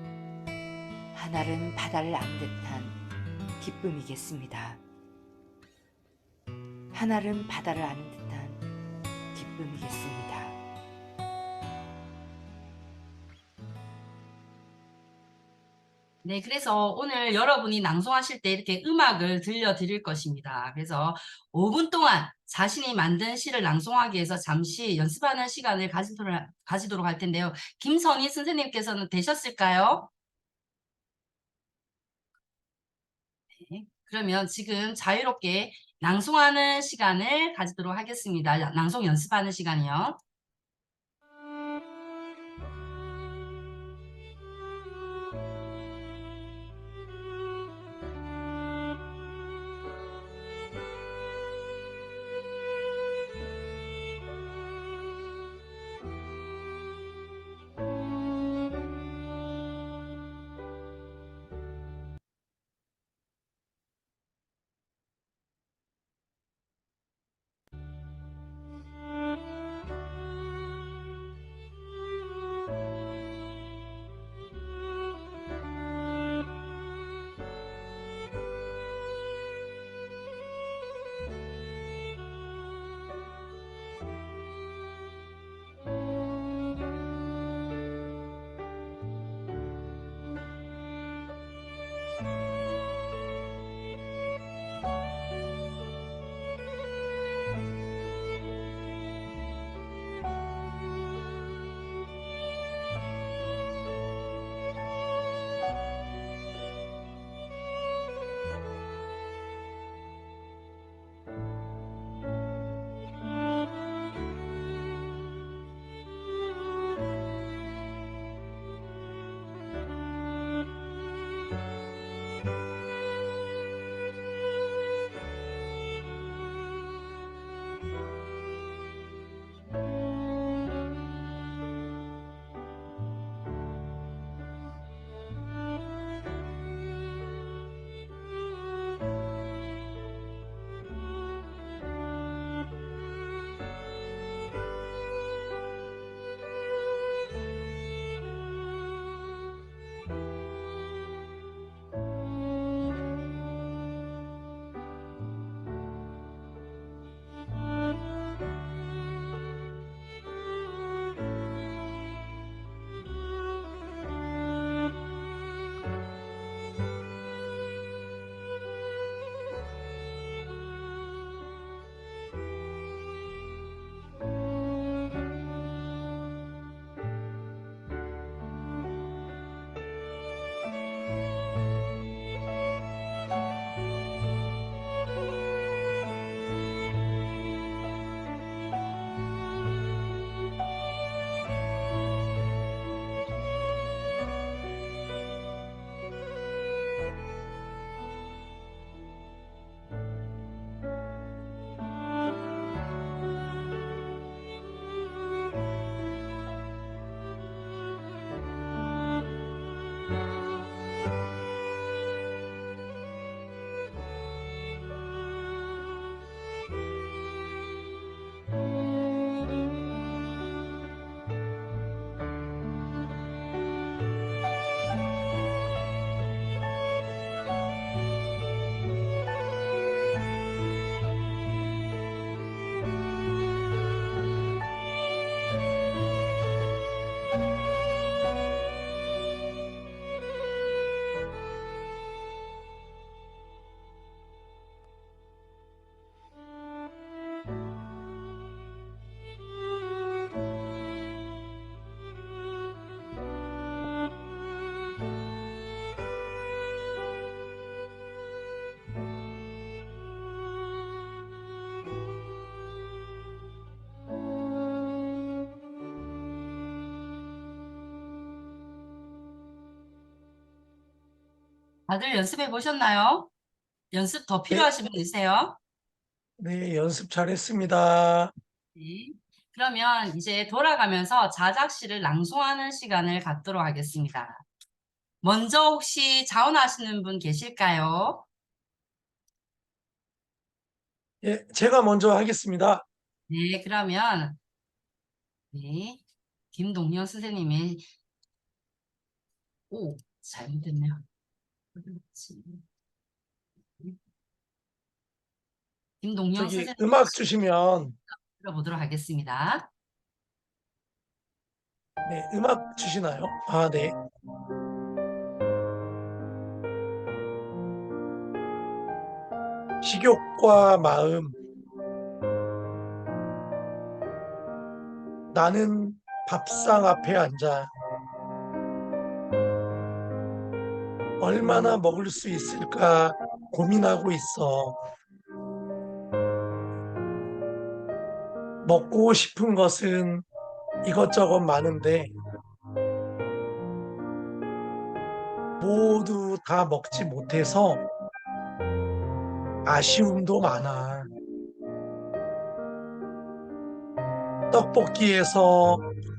Speaker 5: 하늘은 바다를 아는 듯한 기쁨이겠습니다. 하늘은 바다를 아는 듯한 기쁨이겠습니다.
Speaker 2: 네, 그래서 오늘 여러분이 낭송하실 때 이렇게 음악을 들려드릴 것입니다. 그래서 5분 동안 자신이 만든 시를 낭송하기 위해서 잠시 연습하는 시간을 가지도록 할 텐데요. 김선희 선생님께서는 되셨을까요? 네, 그러면 지금 자유롭게 낭송하는 시간을 가지도록 하겠습니다. 낭송 연습하는 시간이요. 다들 연습해 보셨나요? 연습 더 필요하신 분 있으세요?
Speaker 1: 네, 연습 잘했습니다.
Speaker 2: 네. 그러면 이제 돌아가면서 자작시를 낭송하는 시간을 갖도록 하겠습니다. 먼저 혹시 자원하시는 분 계실까요?
Speaker 1: 예, 제가 먼저 하겠습니다.
Speaker 2: 네, 그러면 네, 김동영 선생님이 잘못됐네요. 김동영
Speaker 1: 저기
Speaker 2: 선생님
Speaker 1: 음악 주시면,
Speaker 2: 들어보도록 하겠습니다.
Speaker 1: 네, 음악 주시나요? 아, 네. 식욕과 마음. 나는 밥상 앞에 앉아 얼마나 먹을 수 있을까 고민하고 있어. 먹고 싶은 것은 이것저것 많은데 모두 다 먹지 못해서 아쉬움도 많아. 떡볶이에서부터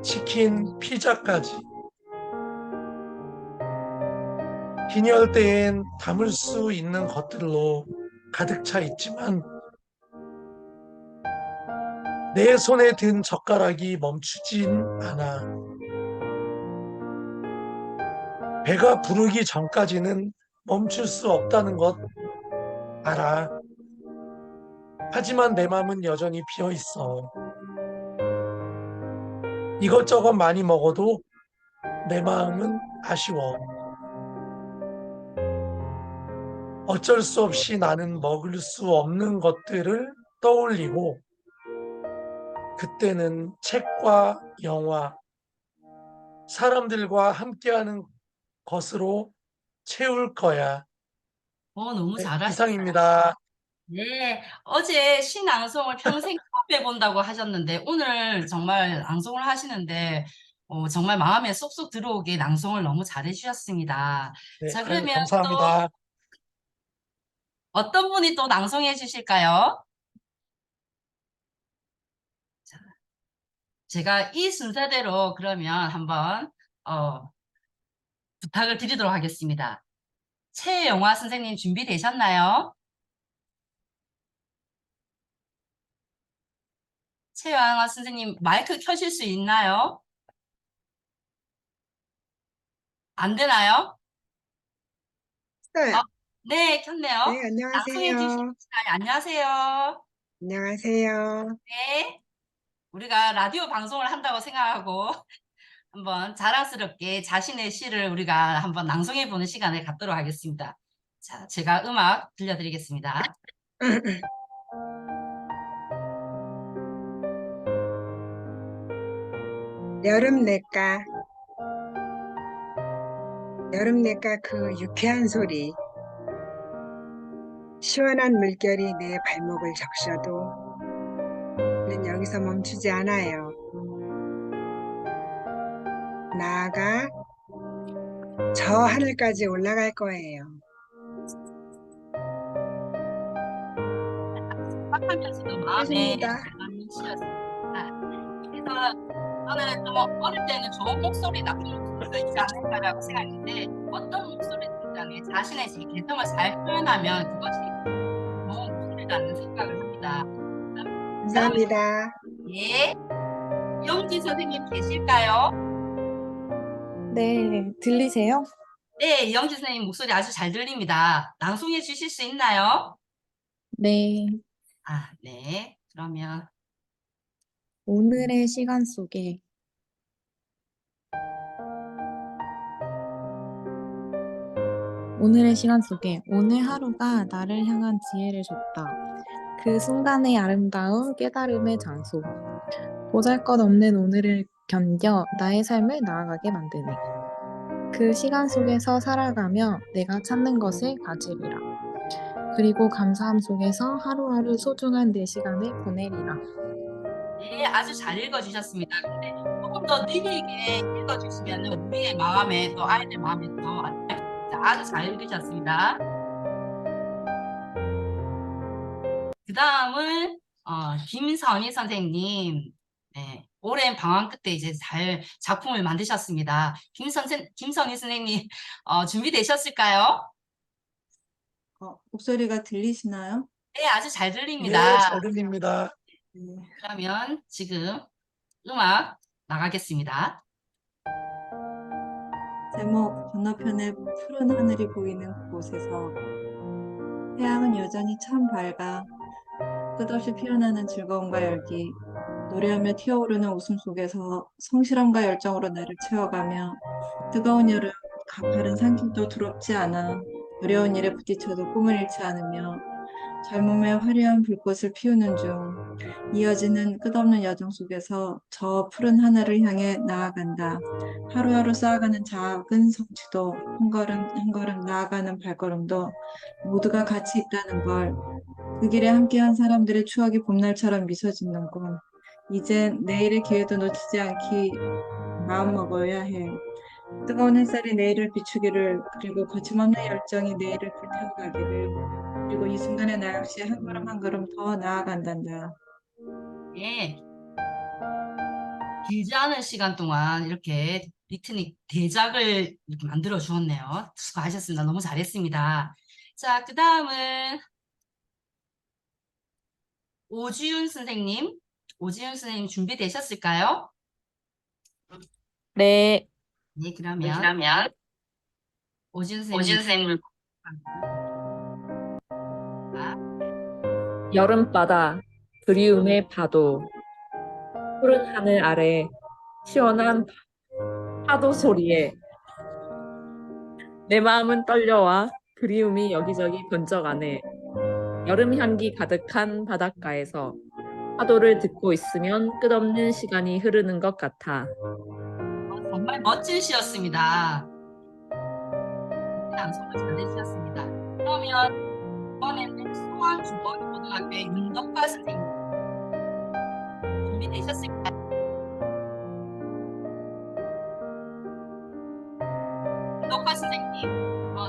Speaker 1: 치킨, 피자까지. 빈혈대엔 담을 수 있는 것들로 가득 차 있지만 내 손에 든 젓가락이 멈추진 않아. 배가 부르기 전까지는 멈출 수 없다는 것 알아. 하지만 내 마음은 여전히 비어 있어. 이것저것 많이 먹어도 내 마음은 아쉬워. 어쩔 수 없이 나는 먹을 수 없는 것들을 떠올리고 그때는 책과 영화, 사람들과 함께하는 것으로 채울 거야.
Speaker 2: 너무
Speaker 1: 네,
Speaker 2: 잘하셨어요.
Speaker 1: 이상입니다.
Speaker 2: 네, 어제 시 낭송을 평생 처음 해본다고 하셨는데 오늘 정말 낭송을 하시는데 정말 마음에 쏙쏙 들어오게 낭송을 너무 잘해주셨습니다.
Speaker 1: 네,
Speaker 2: 자,
Speaker 1: 아유,
Speaker 2: 그러면 또
Speaker 1: 감사합니다.
Speaker 2: 어떤 분이 또 낭송해 주실까요? 자, 제가 이 순서대로 그러면 한번 부탁을 드리도록 하겠습니다. 최영화 선생님 준비되셨나요? 최영화 선생님 마이크 켜실 수 있나요? 안 되나요?
Speaker 6: 네,
Speaker 2: 네, 켰네요.
Speaker 6: 네,
Speaker 2: 낭송해
Speaker 6: 안녕하세요.
Speaker 2: 주시나요? 안녕하세요.
Speaker 6: 안녕하세요.
Speaker 2: 네, 우리가 라디오 방송을 한다고 생각하고 한번 자랑스럽게 자신의 시를 우리가 한번 낭송해 보는 시간을 갖도록 하겠습니다. 자, 제가 음악 들려드리겠습니다.
Speaker 6: 여름 냇가, 여름 냇가 그 유쾌한 소리, 시원한 물결이 내 발목을 적셔도 는 여기서 멈추지 않아요. 나아가 저 하늘까지 올라갈 거예요.
Speaker 2: 하면서도 마음에
Speaker 6: 끝입니다.
Speaker 2: 남는 시였습니다. 그래서 저는 좀 어릴 때는 좋은 목소리, 나쁜 목소리가 있지 않을까라고 생각했는데 어떤 목소리든 간에 자신의 제 개성을 잘 표현하면 그것이 좋은 목소리라는 생각을 합니다.
Speaker 6: 감사합니다.
Speaker 2: 예, 영지 선생님 계실까요?
Speaker 4: 네, 들리세요?
Speaker 2: 네, 영지 선생님 목소리 아주 잘 들립니다. 낭송해 주실 수 있나요?
Speaker 4: 네.
Speaker 2: 아, 네. 그러면
Speaker 4: 오늘의 시간 속에 오늘 하루가 나를 향한 지혜를 줬다. 그 순간의 아름다움, 깨달음의 장소. 보잘것없는 오늘을 견뎌 나의 삶을 나아가게 만드네. 그 시간 속에서 살아가며 내가 찾는 것을 가지리라. 그리고 감사함 속에서 하루하루 소중한 내 시간을 보내리라.
Speaker 2: 네, 아주 잘 읽어주셨습니다. 근데 조금 더 느리게 읽어주시면 우리의 마음에 또 아이들 마음에 더 아주 잘 읽으셨습니다. 그 다음은 김선희 선생님. 네, 오랜 방황 끝에 이제 잘 작품을 만드셨습니다. 김선희 선생님 준비되셨을까요?
Speaker 7: 목소리가 들리시나요?
Speaker 2: 네, 아주 잘
Speaker 1: 예,
Speaker 2: 들립니다.
Speaker 1: 잘 들립니다.
Speaker 7: 네.
Speaker 2: 그러면 지금 음악 나가겠습니다.
Speaker 7: 제목 건너편에 푸른 하늘이 보이는 그곳에서 태양은 여전히 참 밝아 끝없이 피어나는 즐거움과 열기 노래하며 튀어오르는 웃음 속에서 성실함과 열정으로 나를 채워가며 뜨거운 여름 가파른 산길도 두렵지 않아 어려운 일에 부딪혀도 꿈을 잃지 않으며 젊음의 화려한 불꽃을 피우는 중 이어지는 끝없는 여정 속에서 저 푸른 하늘을 향해 나아간다. 하루하루 쌓아가는 작은 성취도 한 걸음 한 걸음 나아가는 발걸음도 모두가 가치 있다는 걸 그 길에 함께한 사람들의 추억이 봄날처럼 미소 짓는군. 이젠 내일의 기회도 놓치지 않기 마음먹어야 해. 뜨거운 햇살이 내일을 비추기를, 그리고 거침없는 열정이 내일을 불태워가기를, 그리고 이 순간에 나 역시 한 걸음 한 걸음 더 나아간단다.
Speaker 2: 예, 길지 않은 시간 동안 이렇게 리트닉 대작을 이렇게 만들어 주었네요. 수고하셨습니다. 너무 잘했습니다. 자, 그 다음은 오지윤 선생님. 오지윤 선생님 준비되셨을까요?
Speaker 4: 네.
Speaker 2: 네, 그러면 오지윤 선생님.
Speaker 8: 여름바다, 그리움의 파도, 푸른 하늘 아래 시원한 파도 소리에 내 마음은 떨려와 그리움이 여기저기 번져가네. 여름 향기 가득한 바닷가에서 파도를 듣고 있으면 끝없는 시간이 흐르는 것 같아.
Speaker 2: 정말 멋진 시였습니다. 낭송을 잘해주셨습니다. 그러면 이번에는 수원주거고등학교의 윤덕화 선생님 준비되셨을까요? 윤덕화 선생님,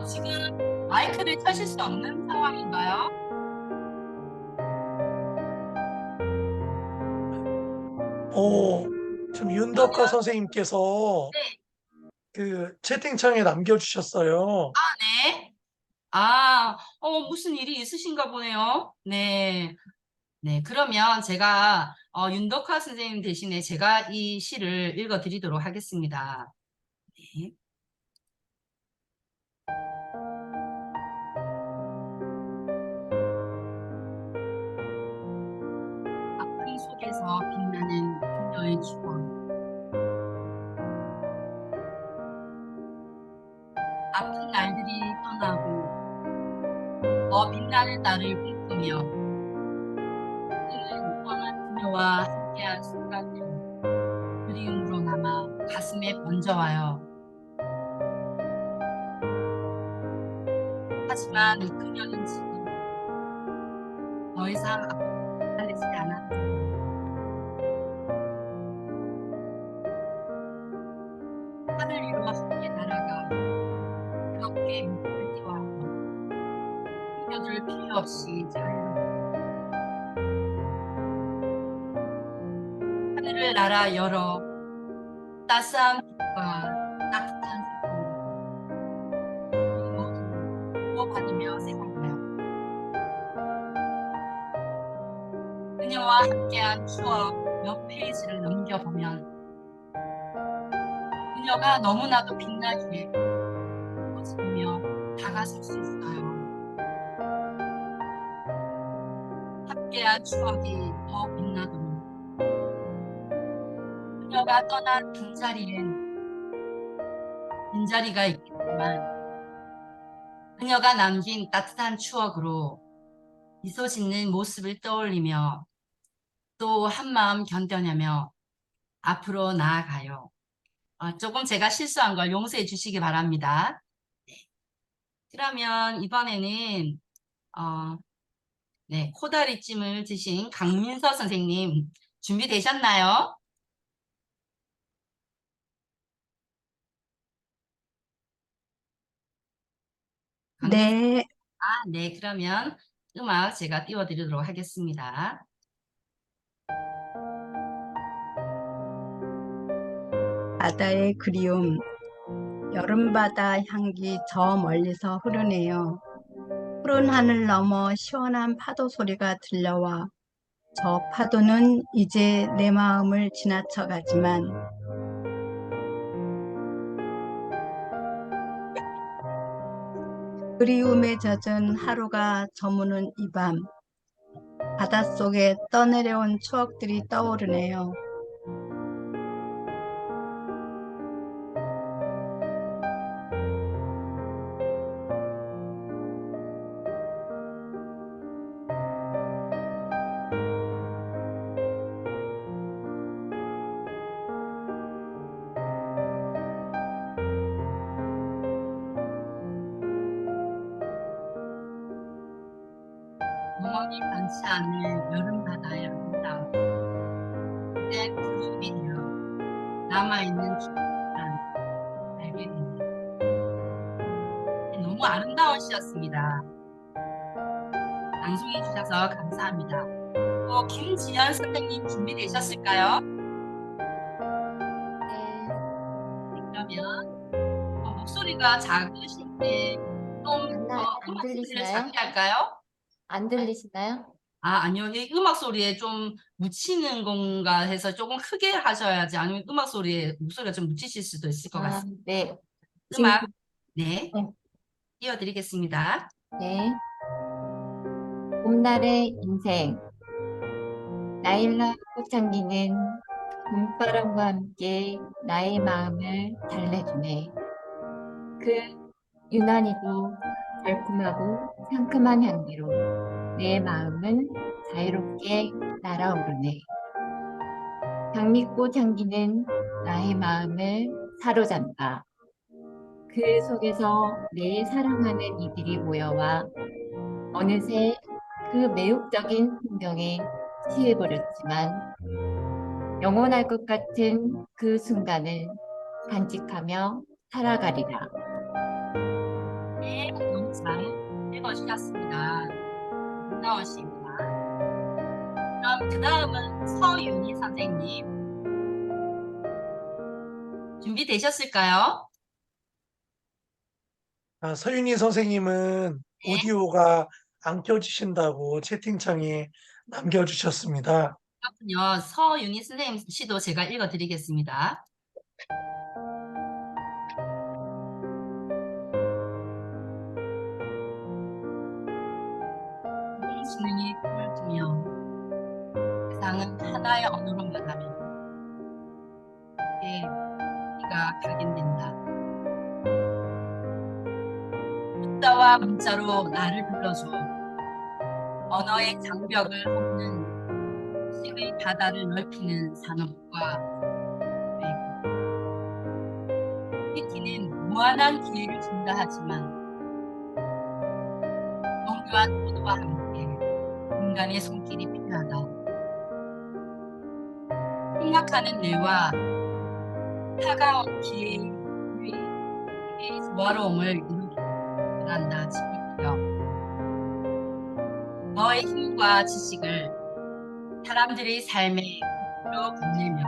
Speaker 2: 지금 마이크를 켜실 수 없는 상황인가요?
Speaker 1: 지금 윤덕화 선생님께서
Speaker 2: 네.
Speaker 1: 그 채팅창에 남겨주셨어요.
Speaker 2: 네. 무슨 일이 있으신가 보네요. 네. 네, 그러면 제가 윤덕화 선생님 대신에 제가 이 시를 읽어드리도록 하겠습니다. 네. 아픔 속에서 빛나는 그녀의 추억. 아픈 날들이 떠나고 더 빛나는 나를 꿈꾸며 그는 떠난 그녀와 함께한 순간들 그리움으로 남아 가슴에 번져와요. 하지만 그녀는 지금 더 이상 아픔을 달래지 않았다. 하늘 위로 함께 날아가 그렇게 물을 띄워하고 그녀들 필요 없이 자유롭게 하늘을 날아 열어 따스한 빛과 따뜻한 색으로 우리 모두 구워받으며 생각해요. 그녀와 함께한 추억 몇 페이지를 넘겨보면 그녀가 너무나도 빛나기에 웃으며 다가설 수 있어요. 함께한 추억이 더 빛나도록 그녀가 떠난 빈자리엔 빈자리가 있겠지만 그녀가 남긴 따뜻한 추억으로 미소 짓는 모습을 떠올리며 또 한마음 견뎌내며 앞으로 나아가요. 조금 제가 실수한 걸 용서해 주시기 바랍니다. 네. 그러면 이번에는 코다리찜을 드신 강민서 선생님 준비되셨나요?
Speaker 6: 네.
Speaker 2: 네, 그러면 음악 제가 띄워드리도록 하겠습니다.
Speaker 9: 바다의 그리움, 여름바다 향기 저 멀리서 흐르네요. 푸른 하늘 넘어 시원한 파도 소리가 들려와 저 파도는 이제 내 마음을 지나쳐 가지만 그리움에 젖은 하루가 저무는 이 밤, 바닷속에 떠내려온 추억들이 떠오르네요.
Speaker 2: 영원히 변치 않을 여름 바다의 아름다움. 그때 그림이 되어 남아있는 추억을 알게 됩니다. 너무 아름다운 시였습니다. 방송해 주셔서 감사합니다. 또 김지연 선생님 준비되셨을까요?
Speaker 10: 네,
Speaker 2: 그러면 목소리가 작으신데 좀
Speaker 10: 안
Speaker 2: 음악 소리를
Speaker 10: 들리시나요?
Speaker 2: 작게 할까요?
Speaker 10: 안 들리시나요?
Speaker 2: 아니요. 이 음악 소리에 좀 묻히는 건가 해서 조금 크게 하셔야지. 아니면 음악 소리에 목소리가 좀 묻히실 수도 있을 것 같습니다.
Speaker 10: 네.
Speaker 2: 음악, 네,
Speaker 10: 네.
Speaker 2: 띄워드리겠습니다.
Speaker 10: 네. 봄날의 인생. 나일락 꽃향기는 봄바람과 함께 나의 마음을 달래주네. 그 유난히도 달콤하고 상큼한 향기로 내 마음은 자유롭게 날아오르네. 장미꽃 향기는 나의 마음을 사로잡아. 그 속에서 내 사랑하는 이들이 모여와 어느새 그 매혹적인 풍경에 취해버렸지만 영원할 것 같은 그 순간을 간직하며 살아가리라.
Speaker 2: 네, 너무 잘 읽어주셨습니다. 아름다우십니다. 그럼 그 다음은 서윤희 선생님. 준비되셨을까요?
Speaker 1: 서윤희 선생님은
Speaker 2: 네.
Speaker 1: 오디오가 안 켜지신다고 채팅창에 남겨주셨습니다.
Speaker 2: 그렇군요. 서윤희 선생님 시도 제가 읽어드리겠습니다. 지능이 꿈을 꾸며 세상은 하나의 언어로 말하며 그게 네가 각인된다. 숫자와 문자로 나를 불러줘. 언어의 장벽을 험는 식의 바다를 넓히는 산업과 PT는 무한한 기회를 준다 하지만 정교한 포도와 함께 인간의 손길이 필요하다. 생각하는 뇌와 차가운 기회의 조화로움을 이루기 바란다. 지키며 너의 힘과 지식을 사람들의 삶에 이끌어 건네며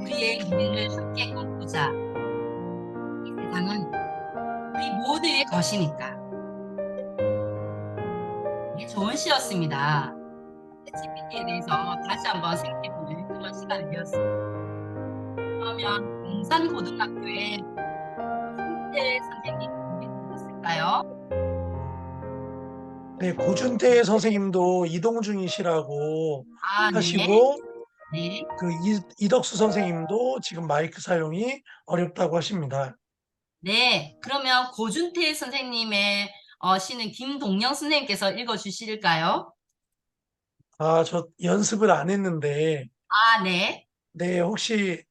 Speaker 2: 우리의 미래를 함께 꿈꾸자. 이 세상은 우리 모두의 것이니까. 이게 좋은 시였습니다. GPT에 대해서 다시 한번 생각해보는 그런 시간이 되었습니다. 그러면 공산고등학교의 김태 선생님 준비되셨을까요?
Speaker 1: 네, 고준태 선생님도 이동 중이시라고
Speaker 2: 네.
Speaker 1: 하시고
Speaker 2: 네.
Speaker 1: 그 이덕수 선생님도 지금 마이크 사용이 어렵다고 하십니다.
Speaker 2: 네. 그러면 고준태 선생님의 시는 김동영 선생님께서 읽어주실까요?
Speaker 1: 저 연습을 안 했는데,
Speaker 2: 네.
Speaker 1: 네, 혹시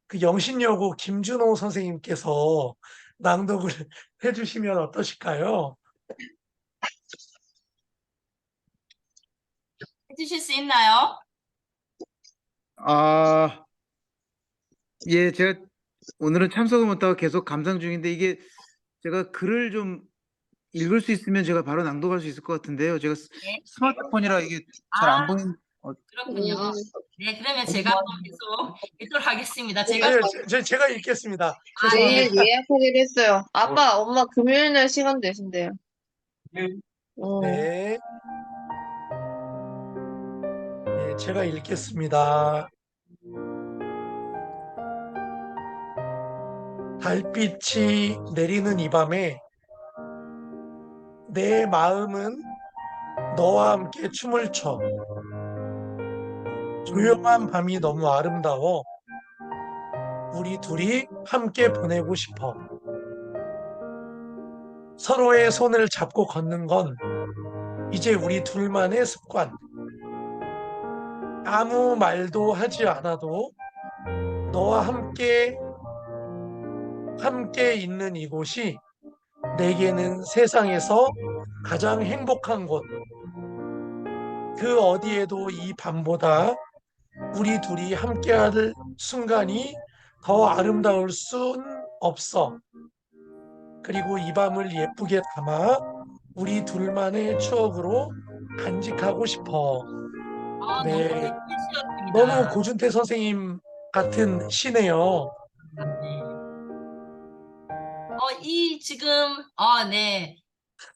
Speaker 1: 그 영신여고 김준호 선생님께서 낭독을 해주시면 어떠실까요?
Speaker 2: 해주실 수 있나요?
Speaker 11: 예, 제가 오늘은 참석을 못하고 계속 감상 중인데 이게 제가 글을 좀 읽을 수 있으면 제가 바로 낭독할 수 있을 것 같은데요. 제가
Speaker 2: 네.
Speaker 11: 스마트폰이라 이게 잘 안 보이는.
Speaker 2: 그렇군요. 네, 그러면 제가 또 계속 읽도록 하겠습니다. 제가
Speaker 1: 제가 읽겠습니다.
Speaker 2: 네.
Speaker 12: 예약하기로 했어요. 아빠, 엄마 금요일날 시간 되신대요.
Speaker 1: 네. 네, 제가 읽겠습니다. 달빛이 내리는 이 밤에 내 마음은 너와 함께 춤을 춰. 조용한 밤이 너무 아름다워. 우리 둘이 함께 보내고 싶어. 서로의 손을 잡고 걷는 건 이제 우리 둘만의 습관. 아무 말도 하지 않아도 너와 함께 있는 이곳이 내게는 세상에서 가장 행복한 곳. 그 어디에도 이 밤보다 우리 둘이 함께할 순간이 더 아름다울 순 없어. 그리고 이 밤을 예쁘게 담아 우리 둘만의 추억으로 간직하고 싶어.
Speaker 2: 아, 너무
Speaker 1: 네,
Speaker 2: 예쁜
Speaker 1: 너무
Speaker 2: 시였습니다.
Speaker 1: 고준태 선생님 같은 시네요.
Speaker 2: 네. 네. 지금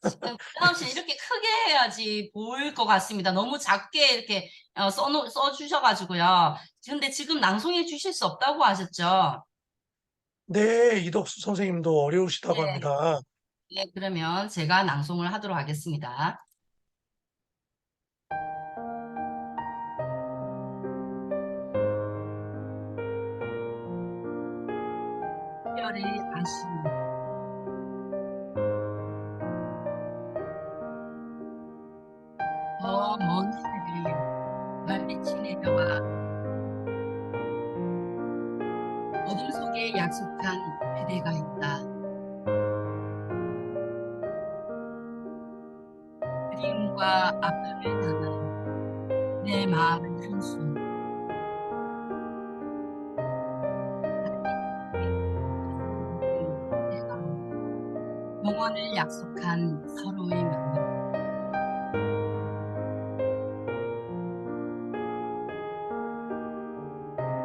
Speaker 2: 클라우 씨 이렇게 크게 해야지 보일 것 같습니다. 너무 작게 이렇게 써주셔가지고요. 근데 지금 낭송해 주실 수 없다고 하셨죠?
Speaker 1: 네, 이덕수 선생님도 어려우시다고
Speaker 2: 네.
Speaker 1: 합니다.
Speaker 2: 네, 그러면 제가 낭송을 하도록 하겠습니다. 별의 아쉬움. 저 먼 하늘에 별빛이 내려와 어둠 속에 약속한 그대가 있다. 그리움과 아픔을 담아 내 마음은 한숨. 영원을 약속한 서로의 마음.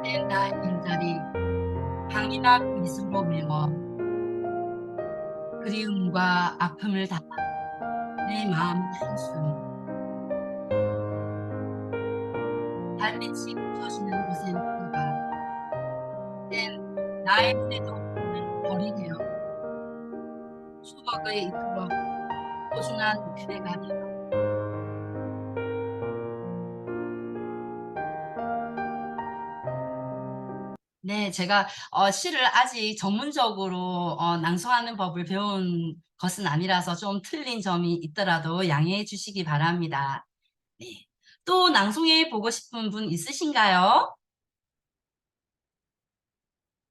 Speaker 2: 내 빈자리 향이나 미소로 메워 그리움과 아픔을 담아 내 마음은 한숨. 달빛이 부서지는 곳엔 들어가 땐 나의 눈에도 없는 별이 되어 추억에 이끌어 소중한 그대가 되어 네, 제가 시를 아직 전문적으로 낭송하는 법을 배운 것은 아니라서 좀 틀린 점이 있더라도 양해해 주시기 바랍니다. 네. 또 낭송해 보고 싶은 분 있으신가요?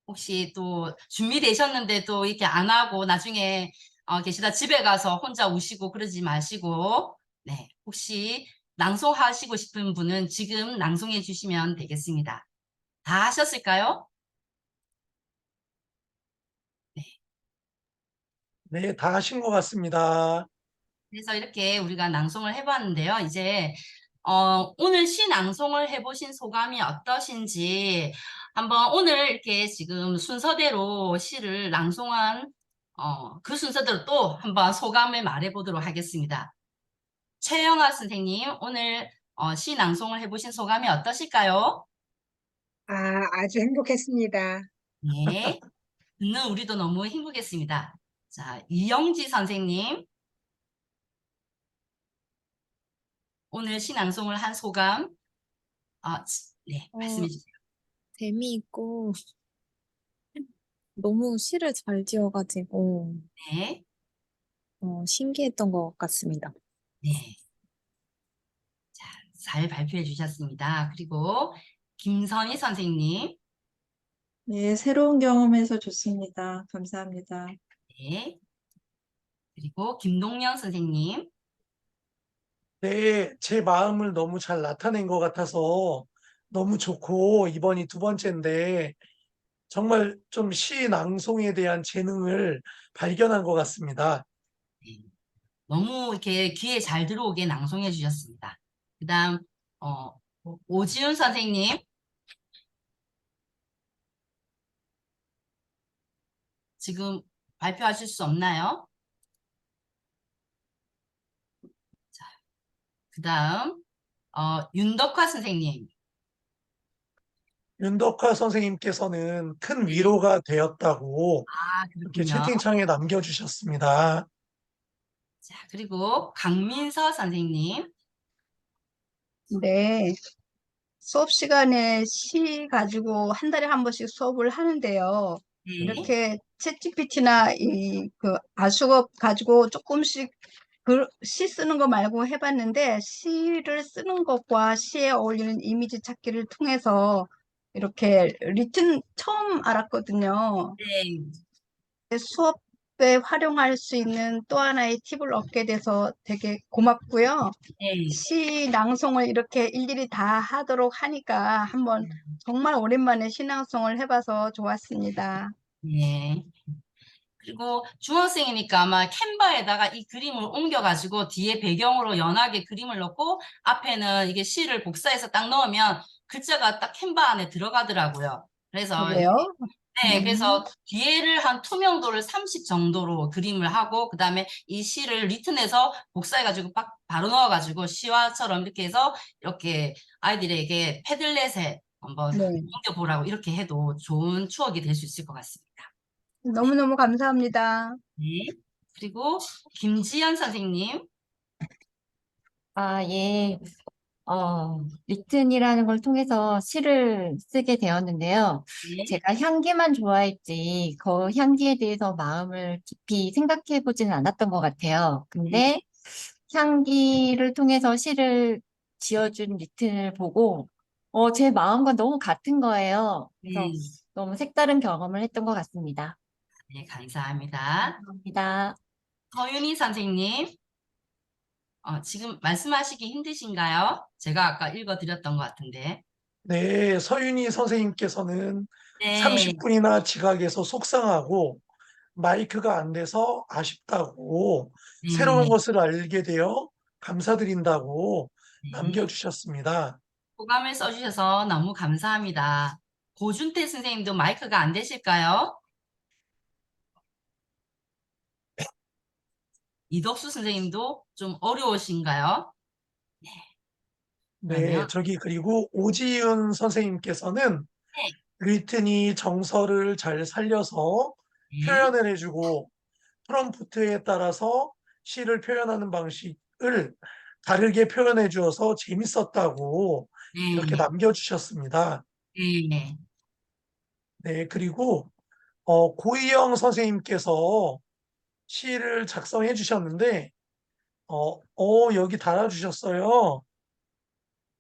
Speaker 2: 혹시 또 준비되셨는데 또 이렇게 안 하고 나중에 계시다 집에 가서 혼자 우시고 그러지 마시고, 네, 혹시 낭송하시고 싶은 분은 지금 낭송해 주시면 되겠습니다. 다 하셨을까요?
Speaker 1: 네, 다 하신 것 같습니다.
Speaker 2: 그래서 이렇게 우리가 낭송을 해봤는데요. 이제 오늘 시 낭송을 해보신 소감이 어떠신지 한번 오늘 이렇게 지금 순서대로 시를 낭송한 그 순서대로 또 한번 소감을 말해보도록 하겠습니다. 최영아 선생님, 오늘 시 낭송을 해보신 소감이 어떠실까요?
Speaker 6: 아주 행복했습니다.
Speaker 2: 네, 듣는 우리도 너무 행복했습니다. 자, 이영지 선생님, 오늘 시 낭송을 한 소감, 네, 말씀해 주세요.
Speaker 4: 재미있고 너무 시를 잘 지어가지고
Speaker 2: 네,
Speaker 4: 신기했던 것 같습니다.
Speaker 2: 네. 자, 잘 발표해 주셨습니다. 그리고 김선희 선생님,
Speaker 7: 네, 새로운 경험해서 좋습니다. 감사합니다.
Speaker 2: 네. 그리고 김동영 선생님,
Speaker 1: 네, 제 마음을 너무 잘 나타낸 것 같아서 너무 좋고, 이번이 두 번째인데, 정말 좀 시 낭송에 대한 재능을 발견한 것 같습니다.
Speaker 2: 네. 너무 이렇게 귀에 잘 들어오게 낭송해 주셨습니다. 그 다음, 오지훈 선생님, 지금 발표하실 수 없나요? 자, 그 다음, 윤덕화 선생님,
Speaker 1: 윤덕화 선생님께서는 큰 위로가 되었다고 이렇게
Speaker 2: 그렇군요.
Speaker 1: 채팅창에 남겨주셨습니다.
Speaker 2: 자, 그리고 강민서 선생님.
Speaker 9: 네. 수업 시간에 시 가지고 한 달에 한 번씩 수업을 하는데요.
Speaker 2: 네.
Speaker 9: 이렇게 챗GPT나 그 아수업 가지고 조금씩 시 쓰는 거 말고 해봤는데 시를 쓰는 것과 시에 어울리는 이미지 찾기를 통해서 이렇게 리튼 처음 알았거든요.
Speaker 2: 네.
Speaker 9: 수업에 활용할 수 있는 또 하나의 팁을 얻게 돼서 되게 고맙고요.
Speaker 2: 네.
Speaker 9: 시 낭송을 이렇게 일일이 다 하도록 하니까 한번 정말 오랜만에 시낭송을 해봐서 좋았습니다.
Speaker 2: 네. 그리고 중학생이니까 아마 캔버에다가 이 그림을 옮겨가지고 뒤에 배경으로 연하게 그림을 넣고 앞에는 이게 시를 복사해서 딱 넣으면 글자가 딱 캔버 안에 들어가더라고요. 그래서
Speaker 9: 그래요?
Speaker 2: 네, 그래서 뒤에를 한 투명도를 30 정도로 그림을 하고 그다음에 이 시를 리튼해서 복사해가지고 바로 넣어가지고 시화처럼 이렇게 해서 이렇게 아이들에게 패들렛에 한번
Speaker 9: 네.
Speaker 2: 옮겨보라고 이렇게 해도 좋은 추억이 될 수 있을 것 같습니다.
Speaker 9: 너무너무 감사합니다.
Speaker 2: 네. 그리고 김지연 선생님.
Speaker 10: 아, 예. 리튼이라는 걸 통해서 시를 쓰게 되었는데요.
Speaker 2: 네.
Speaker 10: 제가 향기만 좋아했지, 그 향기에 대해서 마음을 깊이 생각해 보지는 않았던 것 같아요. 근데 향기를 통해서 시를 지어준 리튼을 보고, 제 마음과 너무 같은 거예요. 그래서 너무 색다른 경험을 했던 것 같습니다.
Speaker 2: 네, 감사합니다.
Speaker 10: 감사합니다.
Speaker 2: 서윤희 선생님. 지금 말씀하시기 힘드신가요? 제가 아까 읽어드렸던 것 같은데.
Speaker 1: 네, 서윤희 선생님께서는
Speaker 2: 네.
Speaker 1: 30분이나 지각해서 속상하고 마이크가 안 돼서 아쉽다고 새로운 것을 알게 되어 감사드린다고 남겨주셨습니다.
Speaker 2: 소감을 써주셔서 너무 감사합니다. 고준태 선생님도 마이크가 안 되실까요? 이덕수 선생님도 좀 어려우신가요?
Speaker 1: 네, 그리고 오지윤 선생님께서는
Speaker 2: 네.
Speaker 1: 리튼이 정서를 잘 살려서 표현을 해주고 프롬프트에 따라서 시를 표현하는 방식을 다르게 표현해 주어서 재밌었다고 이렇게 남겨주셨습니다.
Speaker 2: 네.
Speaker 1: 네, 그리고 고희영 선생님께서 시를 작성해 주셨는데 여기 달아주셨어요.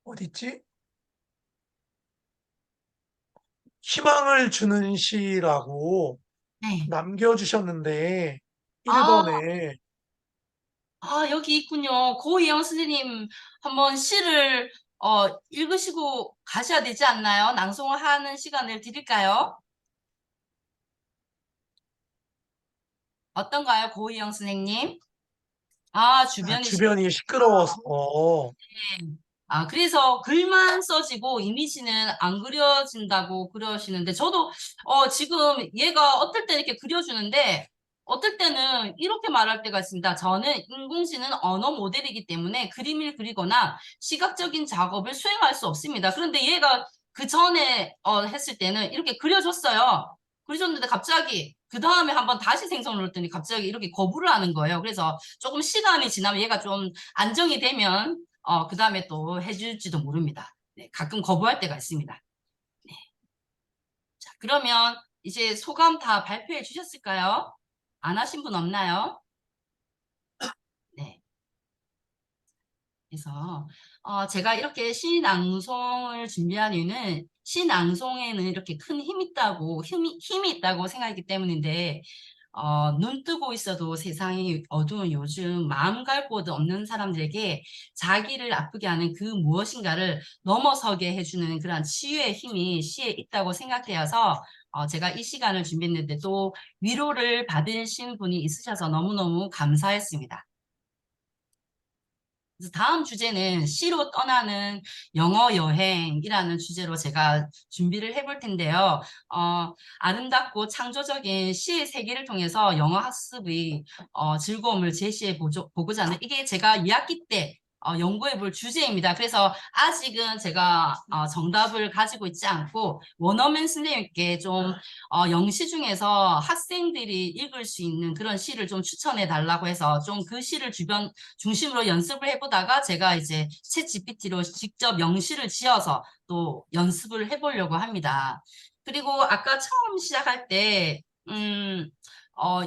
Speaker 1: 어딨지? 희망을 주는 시라고 남겨주셨는데 1번에
Speaker 2: 여기 있군요. 고이영 선생님 한번 시를 읽으시고 가셔야 되지 않나요? 낭송을 하는 시간을 드릴까요? 어떤가요, 고이영 선생님?
Speaker 1: 주변이 시끄러워서
Speaker 2: 그래서 글만 써지고 이미지는 안 그려진다고 그러시는데 저도 지금 얘가 어떨 때 이렇게 그려주는데 어떨 때는 이렇게 말할 때가 있습니다. 저는 인공지능 언어 모델이기 때문에 그림을 그리거나 시각적인 작업을 수행할 수 없습니다. 그런데 얘가 그 전에 했을 때는 이렇게 그려줬어요. 그려줬는데 갑자기 그 다음에 한번 다시 생성을 했더니 갑자기 이렇게 거부를 하는 거예요. 그래서 조금 시간이 지나면 얘가 좀 안정이 되면 그 다음에 또 해줄지도 모릅니다. 네, 가끔 거부할 때가 있습니다. 네. 자, 그러면 이제 소감 다 발표해 주셨을까요? 안 하신 분 없나요? 네. 그래서 제가 이렇게 시낭송을 준비한 이유는 시낭송에는 이렇게 큰 힘이 있다고 생각하기 때문인데 눈 뜨고 있어도 세상이 어두운 요즘 마음 갈 곳 없는 사람들에게 자기를 아프게 하는 그 무엇인가를 넘어서게 해주는 그런 치유의 힘이 시에 있다고 생각되어서 제가 이 시간을 준비했는데 또 위로를 받으신 분이 있으셔서 너무너무 감사했습니다. 그래서 다음 주제는 시로 떠나는 영어 여행이라는 주제로 제가 준비를 해볼 텐데요. 아름답고 창조적인 시의 세계를 통해서 영어 학습의 즐거움을 제시해 보고자 하는 이게 제가 2학기 때 연구해 볼 주제입니다. 그래서 아직은 제가 정답을 가지고 있지 않고 원어맨 선생님께 좀 영시 중에서 학생들이 읽을 수 있는 그런 시를 좀 추천해 달라고 해서 좀 그 시를 주변 중심으로 연습을 해보다가 제가 이제 챗 GPT로 직접 영시를 지어서 또 연습을 해보려고 합니다. 그리고 아까 처음 시작할 때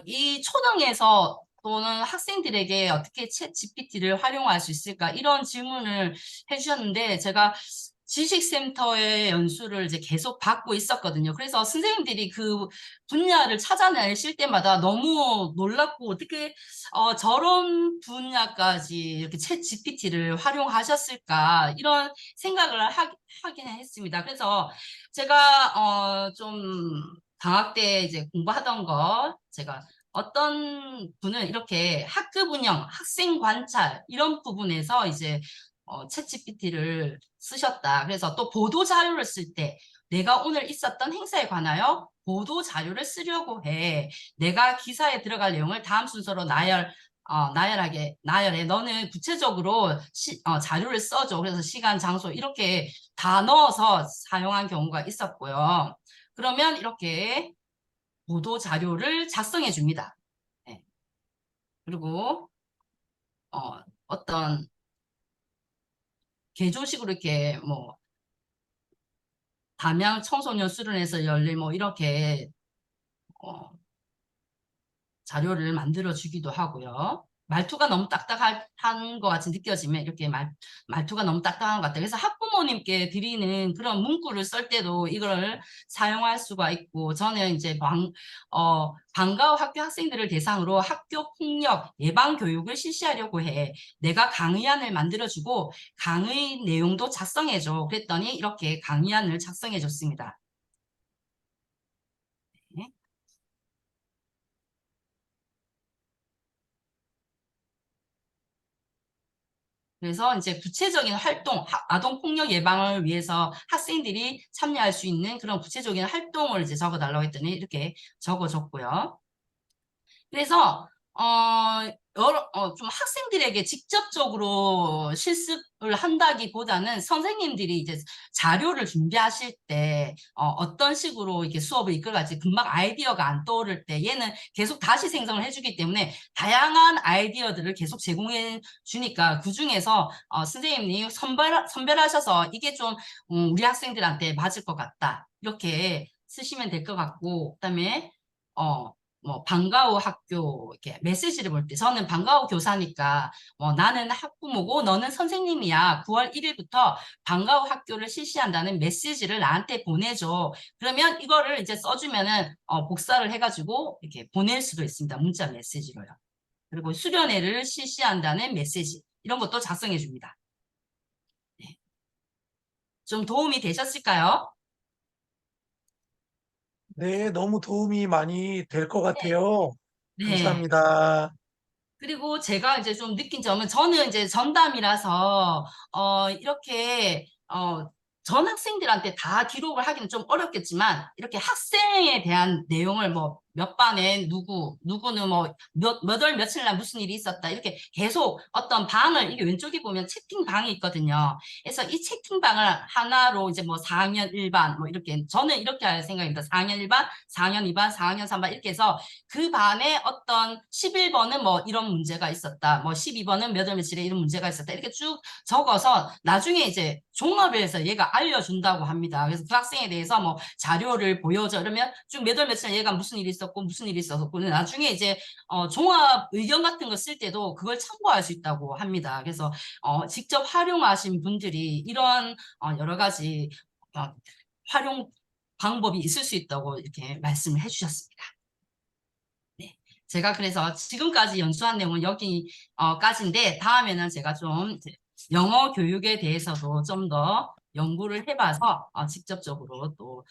Speaker 2: 이 초등에서 또는 학생들에게 어떻게 챗 GPT를 활용할 수 있을까 이런 질문을 해주셨는데 제가 지식센터의 연수를 이제 계속 받고 있었거든요. 그래서 선생님들이 그 분야를 찾아내실 때마다 너무 놀랍고 어떻게 저런 분야까지 이렇게 챗 GPT를 활용하셨을까 이런 생각을 하긴 했습니다. 그래서 제가 좀 방학 때 이제 공부하던 거 제가 어떤 분은 이렇게 학급 운영, 학생 관찰 이런 부분에서 이제 챗GPT를 쓰셨다. 그래서 또 보도 자료를 쓸 때 내가 오늘 있었던 행사에 관하여 보도 자료를 쓰려고 해. 내가 기사에 들어갈 내용을 다음 순서로 나열해. 너는 구체적으로 자료를 써줘. 그래서 시간, 장소 이렇게 다 넣어서 사용한 경우가 있었고요. 그러면 이렇게 보도 자료를 작성해 줍니다. 네. 그리고 어떤 개조식으로 이렇게 뭐 담양 청소년 수련회에서 열릴 뭐 이렇게 자료를 만들어 주기도 하고요. 말투가 너무 딱딱한 것 같이 느껴지면 이렇게 말투가 너무 딱딱한 것 같아요. 그래서 학부모님께 드리는 그런 문구를 쓸 때도 이걸 사용할 수가 있고 저는 이제 방과 후 학교 학생들을 대상으로 학교 폭력 예방 교육을 실시하려고 해. 내가 강의안을 만들어주고 강의 내용도 작성해줘. 그랬더니 이렇게 강의안을 작성해줬습니다. 네. 그래서 이제 구체적인 활동, 아동폭력 예방을 위해서 학생들이 참여할 수 있는 그런 구체적인 활동을 이제 적어달라고 했더니 이렇게 적어줬고요. 그래서 좀 학생들에게 직접적으로 실습을 한다기보다는 선생님들이 이제 자료를 준비하실 때 어떤 식으로 이렇게 수업을 이끌어갈지 금방 아이디어가 안 떠오를 때 얘는 계속 다시 생성을 해주기 때문에 다양한 아이디어들을 계속 제공해 주니까 그 중에서 선생님이 선별하셔서 이게 좀 우리 학생들한테 맞을 것 같다 이렇게 쓰시면 될 것 같고 그다음에 뭐 방과 후 학교 이렇게 메시지를 볼 때 저는 방과 후 교사니까 나는 학부모고 너는 선생님이야. 9월 1일부터 방과 후 학교를 실시한다는 메시지를 나한테 보내줘. 그러면 이거를 이제 써주면은 복사를 해가지고 이렇게 보낼 수도 있습니다. 문자 메시지로요. 그리고 수련회를 실시한다는 메시지 이런 것도 작성해 줍니다. 네. 좀 도움이 되셨을까요?
Speaker 1: 네, 너무 도움이 많이 될 것 같아요.
Speaker 2: 네.
Speaker 1: 감사합니다.
Speaker 2: 그리고 제가 이제 좀 느낀 점은 저는 이제 전담이라서 이렇게 전 학생들한테 다 기록을 하기는 좀 어렵겠지만 이렇게 학생에 대한 내용을 뭐 몇 반에 누구는 뭐 몇 월 며칠 날 무슨 일이 있었다 이렇게 계속 어떤 방을 이게 왼쪽에 보면 채팅방이 있거든요. 그래서 이 채팅방을 하나로 이제 뭐 4학년 1반 뭐 이렇게 저는 이렇게 할 생각입니다. 4학년 1반, 4학년 2반, 4학년 3반 이렇게 해서 그 반에 어떤 11번은 뭐 이런 문제가 있었다. 뭐 12번은 몇 월 며칠에 이런 문제가 있었다. 이렇게 쭉 적어서 나중에 이제 종합을 해서 얘가 알려준다고 합니다. 그래서 그 학생에 대해서 뭐 자료를 보여줘. 그러면 쭉 몇 월 며칠에 얘가 무슨 일이 있었고 무슨 일이 있었고 나중에 이제 종합 의견 같은 거 쓸 때도 그걸 참고할 수 있다고 합니다. 그래서 직접 활용하신 분들이 이런 여러 가지 활용 방법이 있을 수 있다고 이렇게 말씀을 해주셨습니다. 네, 제가 그래서 지금까지 연수한 내용은 여기까지인데 다음에는 제가 좀 이제 영어 교육에 대해서도 좀 더 연구를 해봐서 직접적으로 또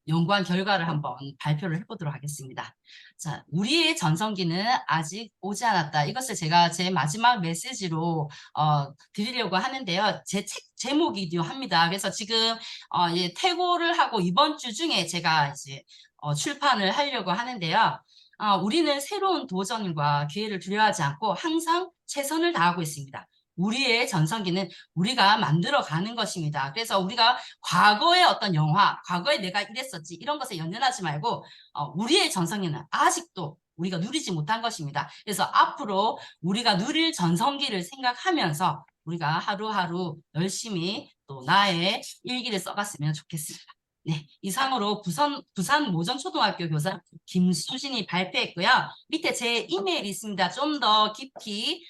Speaker 2: 연구한 결과를 한번 발표를 해보도록 하겠습니다. 자, 우리의 전성기는 아직 오지 않았다. 이것을 제가 제 마지막 메시지로 드리려고 하는데요. 제 책 제목이기도 합니다. 그래서 지금 퇴고를 하고 이번 주 중에 제가 이제 출판을 하려고 하는데요. 우리는 새로운 도전과 기회를 두려워하지 않고 항상 최선을 다하고 있습니다. 우리의 전성기는 우리가 만들어 가는 것입니다. 그래서 우리가 과거의 어떤 영화, 과거에 내가 이랬었지 이런 것에 연연하지 말고 우리의 전성기는 아직도 우리가 누리지 못한 것입니다. 그래서 앞으로 우리가 누릴 전성기를 생각하면서 우리가 하루하루 열심히 또 나의 일기를 써갔으면 좋겠습니다. 네, 이상으로 부산 모전초등학교 교사 김수진이 발표했고요. 밑에 제 이메일이 있습니다. 좀 더 깊이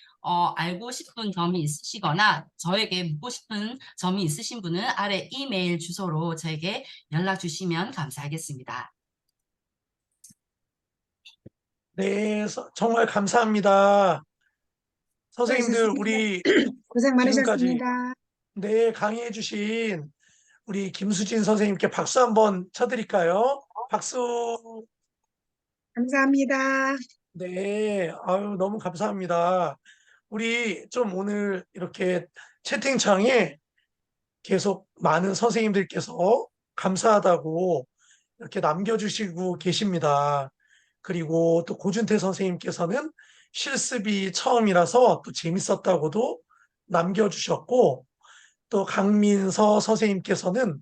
Speaker 2: 알고 싶은 점이 있으시거나 저에게 묻고 싶은 점이 있으신 분은 아래 이메일 주소로 저에게 연락 주시면 감사하겠습니다.
Speaker 1: 네, 정말 감사합니다. 선생님들, 우리
Speaker 6: 고생
Speaker 1: 지금까지
Speaker 6: 많으셨습니다.
Speaker 1: 네, 강의해 주신 우리 김수진 선생님께 박수 한번 쳐드릴까요? 박수.
Speaker 6: 감사합니다.
Speaker 1: 네, 아유, 너무 감사합니다. 우리 좀 오늘 이렇게 채팅창에 계속 많은 선생님들께서 감사하다고 이렇게 남겨주시고 계십니다. 그리고 또 고준태 선생님께서는 실습이 처음이라서 또 재밌었다고도 남겨주셨고, 또 강민서 선생님께서는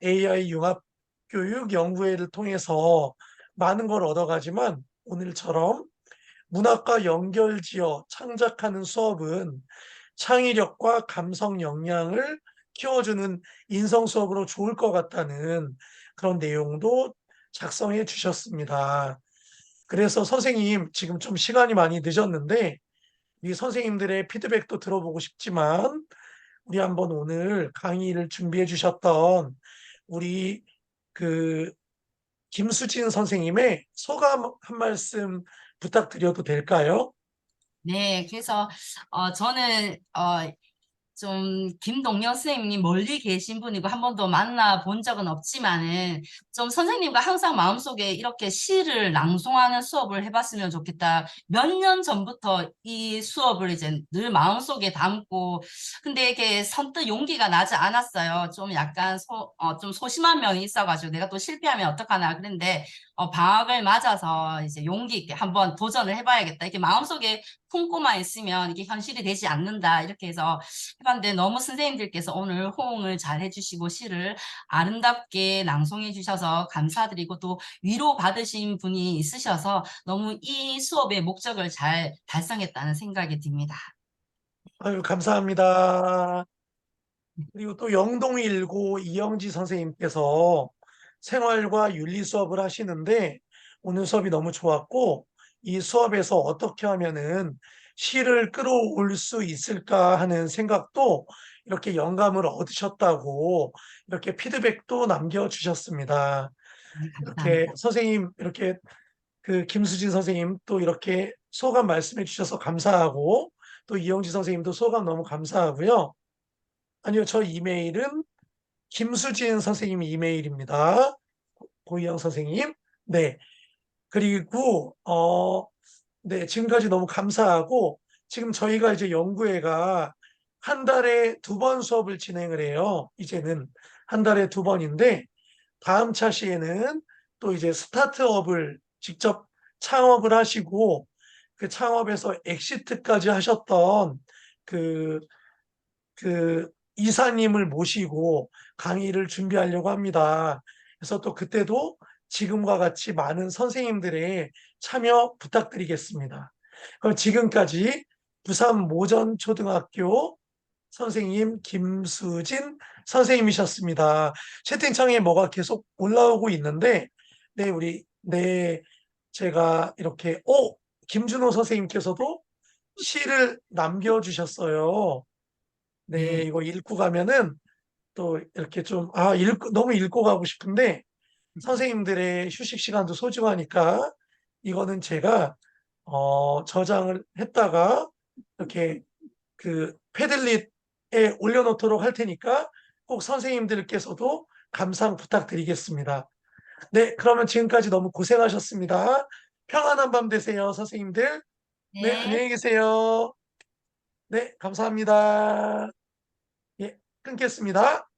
Speaker 1: AI 융합교육 연구회를 통해서 많은 걸 얻어가지만 오늘처럼 문학과 연결지어 창작하는 수업은 창의력과 감성 역량을 키워주는 인성 수업으로 좋을 것 같다는 그런 내용도 작성해 주셨습니다. 그래서 선생님, 지금 좀 시간이 많이 늦었는데 이 선생님들의 피드백도 들어보고 싶지만 우리 한번 오늘 강의를 준비해 주셨던 우리 그 김수진 선생님의 소감 한 말씀 부탁드려도 될까요?
Speaker 2: 네, 그래서 저는 좀 김동영 선생님이 멀리 계신 분이고 한 번도 만나본 적은 없지만은 좀 선생님과 항상 마음속에 이렇게 시를 낭송하는 수업을 해봤으면 좋겠다. 몇 년 전부터 이 수업을 이제 늘 마음속에 담고 근데 이게 선뜻 용기가 나지 않았어요. 좀 약간 좀 소심한 면이 있어가지고 내가 또 실패하면 어떡하나 그런데 방학을 맞아서 이제 용기 있게 한번 도전을 해봐야겠다. 이렇게 마음속에 품고만 있으면 이게 현실이 되지 않는다. 이렇게 해서 해봤는데 너무 선생님들께서 오늘 호응을 잘 해주시고 시를 아름답게 낭송해 주셔서 감사드리고 또 위로 받으신 분이 있으셔서 너무 이 수업의 목적을 잘 달성했다는 생각이 듭니다.
Speaker 1: 아유, 감사합니다. 그리고 또 영동일고 이영지 선생님께서 생활과 윤리 수업을 하시는데 오늘 수업이 너무 좋았고 이 수업에서 어떻게 하면은 시를 끌어올 수 있을까 하는 생각도 이렇게 영감을 얻으셨다고 이렇게 피드백도 남겨주셨습니다. 이렇게
Speaker 2: 감사합니다.
Speaker 1: 선생님, 이렇게 그 김수진 선생님 또 이렇게 소감 말씀해 주셔서 감사하고 또 이영지 선생님도 소감 너무 감사하고요. 아니요, 저 이메일은 김수진 선생님 이메일입니다. 고희영 선생님. 네. 그리고 네, 지금까지 너무 감사하고 지금 저희가 이제 연구회가 한 달에 2번 수업을 진행을 해요. 이제는 한 달에 2번인데 다음 차시에는 또 이제 스타트업을 직접 창업을 하시고 그 창업에서 엑시트까지 하셨던 그 이사님을 모시고 강의를 준비하려고 합니다. 그래서 또 그때도 지금과 같이 많은 선생님들의 참여 부탁드리겠습니다. 그럼 지금까지 부산 모전초등학교 선생님 김수진 선생님이셨습니다. 채팅창에 뭐가 계속 올라오고 있는데, 제가 이렇게, 김준호 선생님께서도 시를 남겨주셨어요. 네, 이거 읽고 가면은 또 이렇게 좀, 너무 읽고 가고 싶은데, 선생님들의 휴식 시간도 소중하니까, 이거는 제가, 저장을 했다가, 이렇게 그 패들릿에 올려놓도록 할 테니까, 꼭 선생님들께서도 감상 부탁드리겠습니다. 네, 그러면 지금까지 너무 고생하셨습니다. 평안한 밤 되세요, 선생님들. 네, 안녕히 계세요. 네, 감사합니다. 예, 끊겠습니다.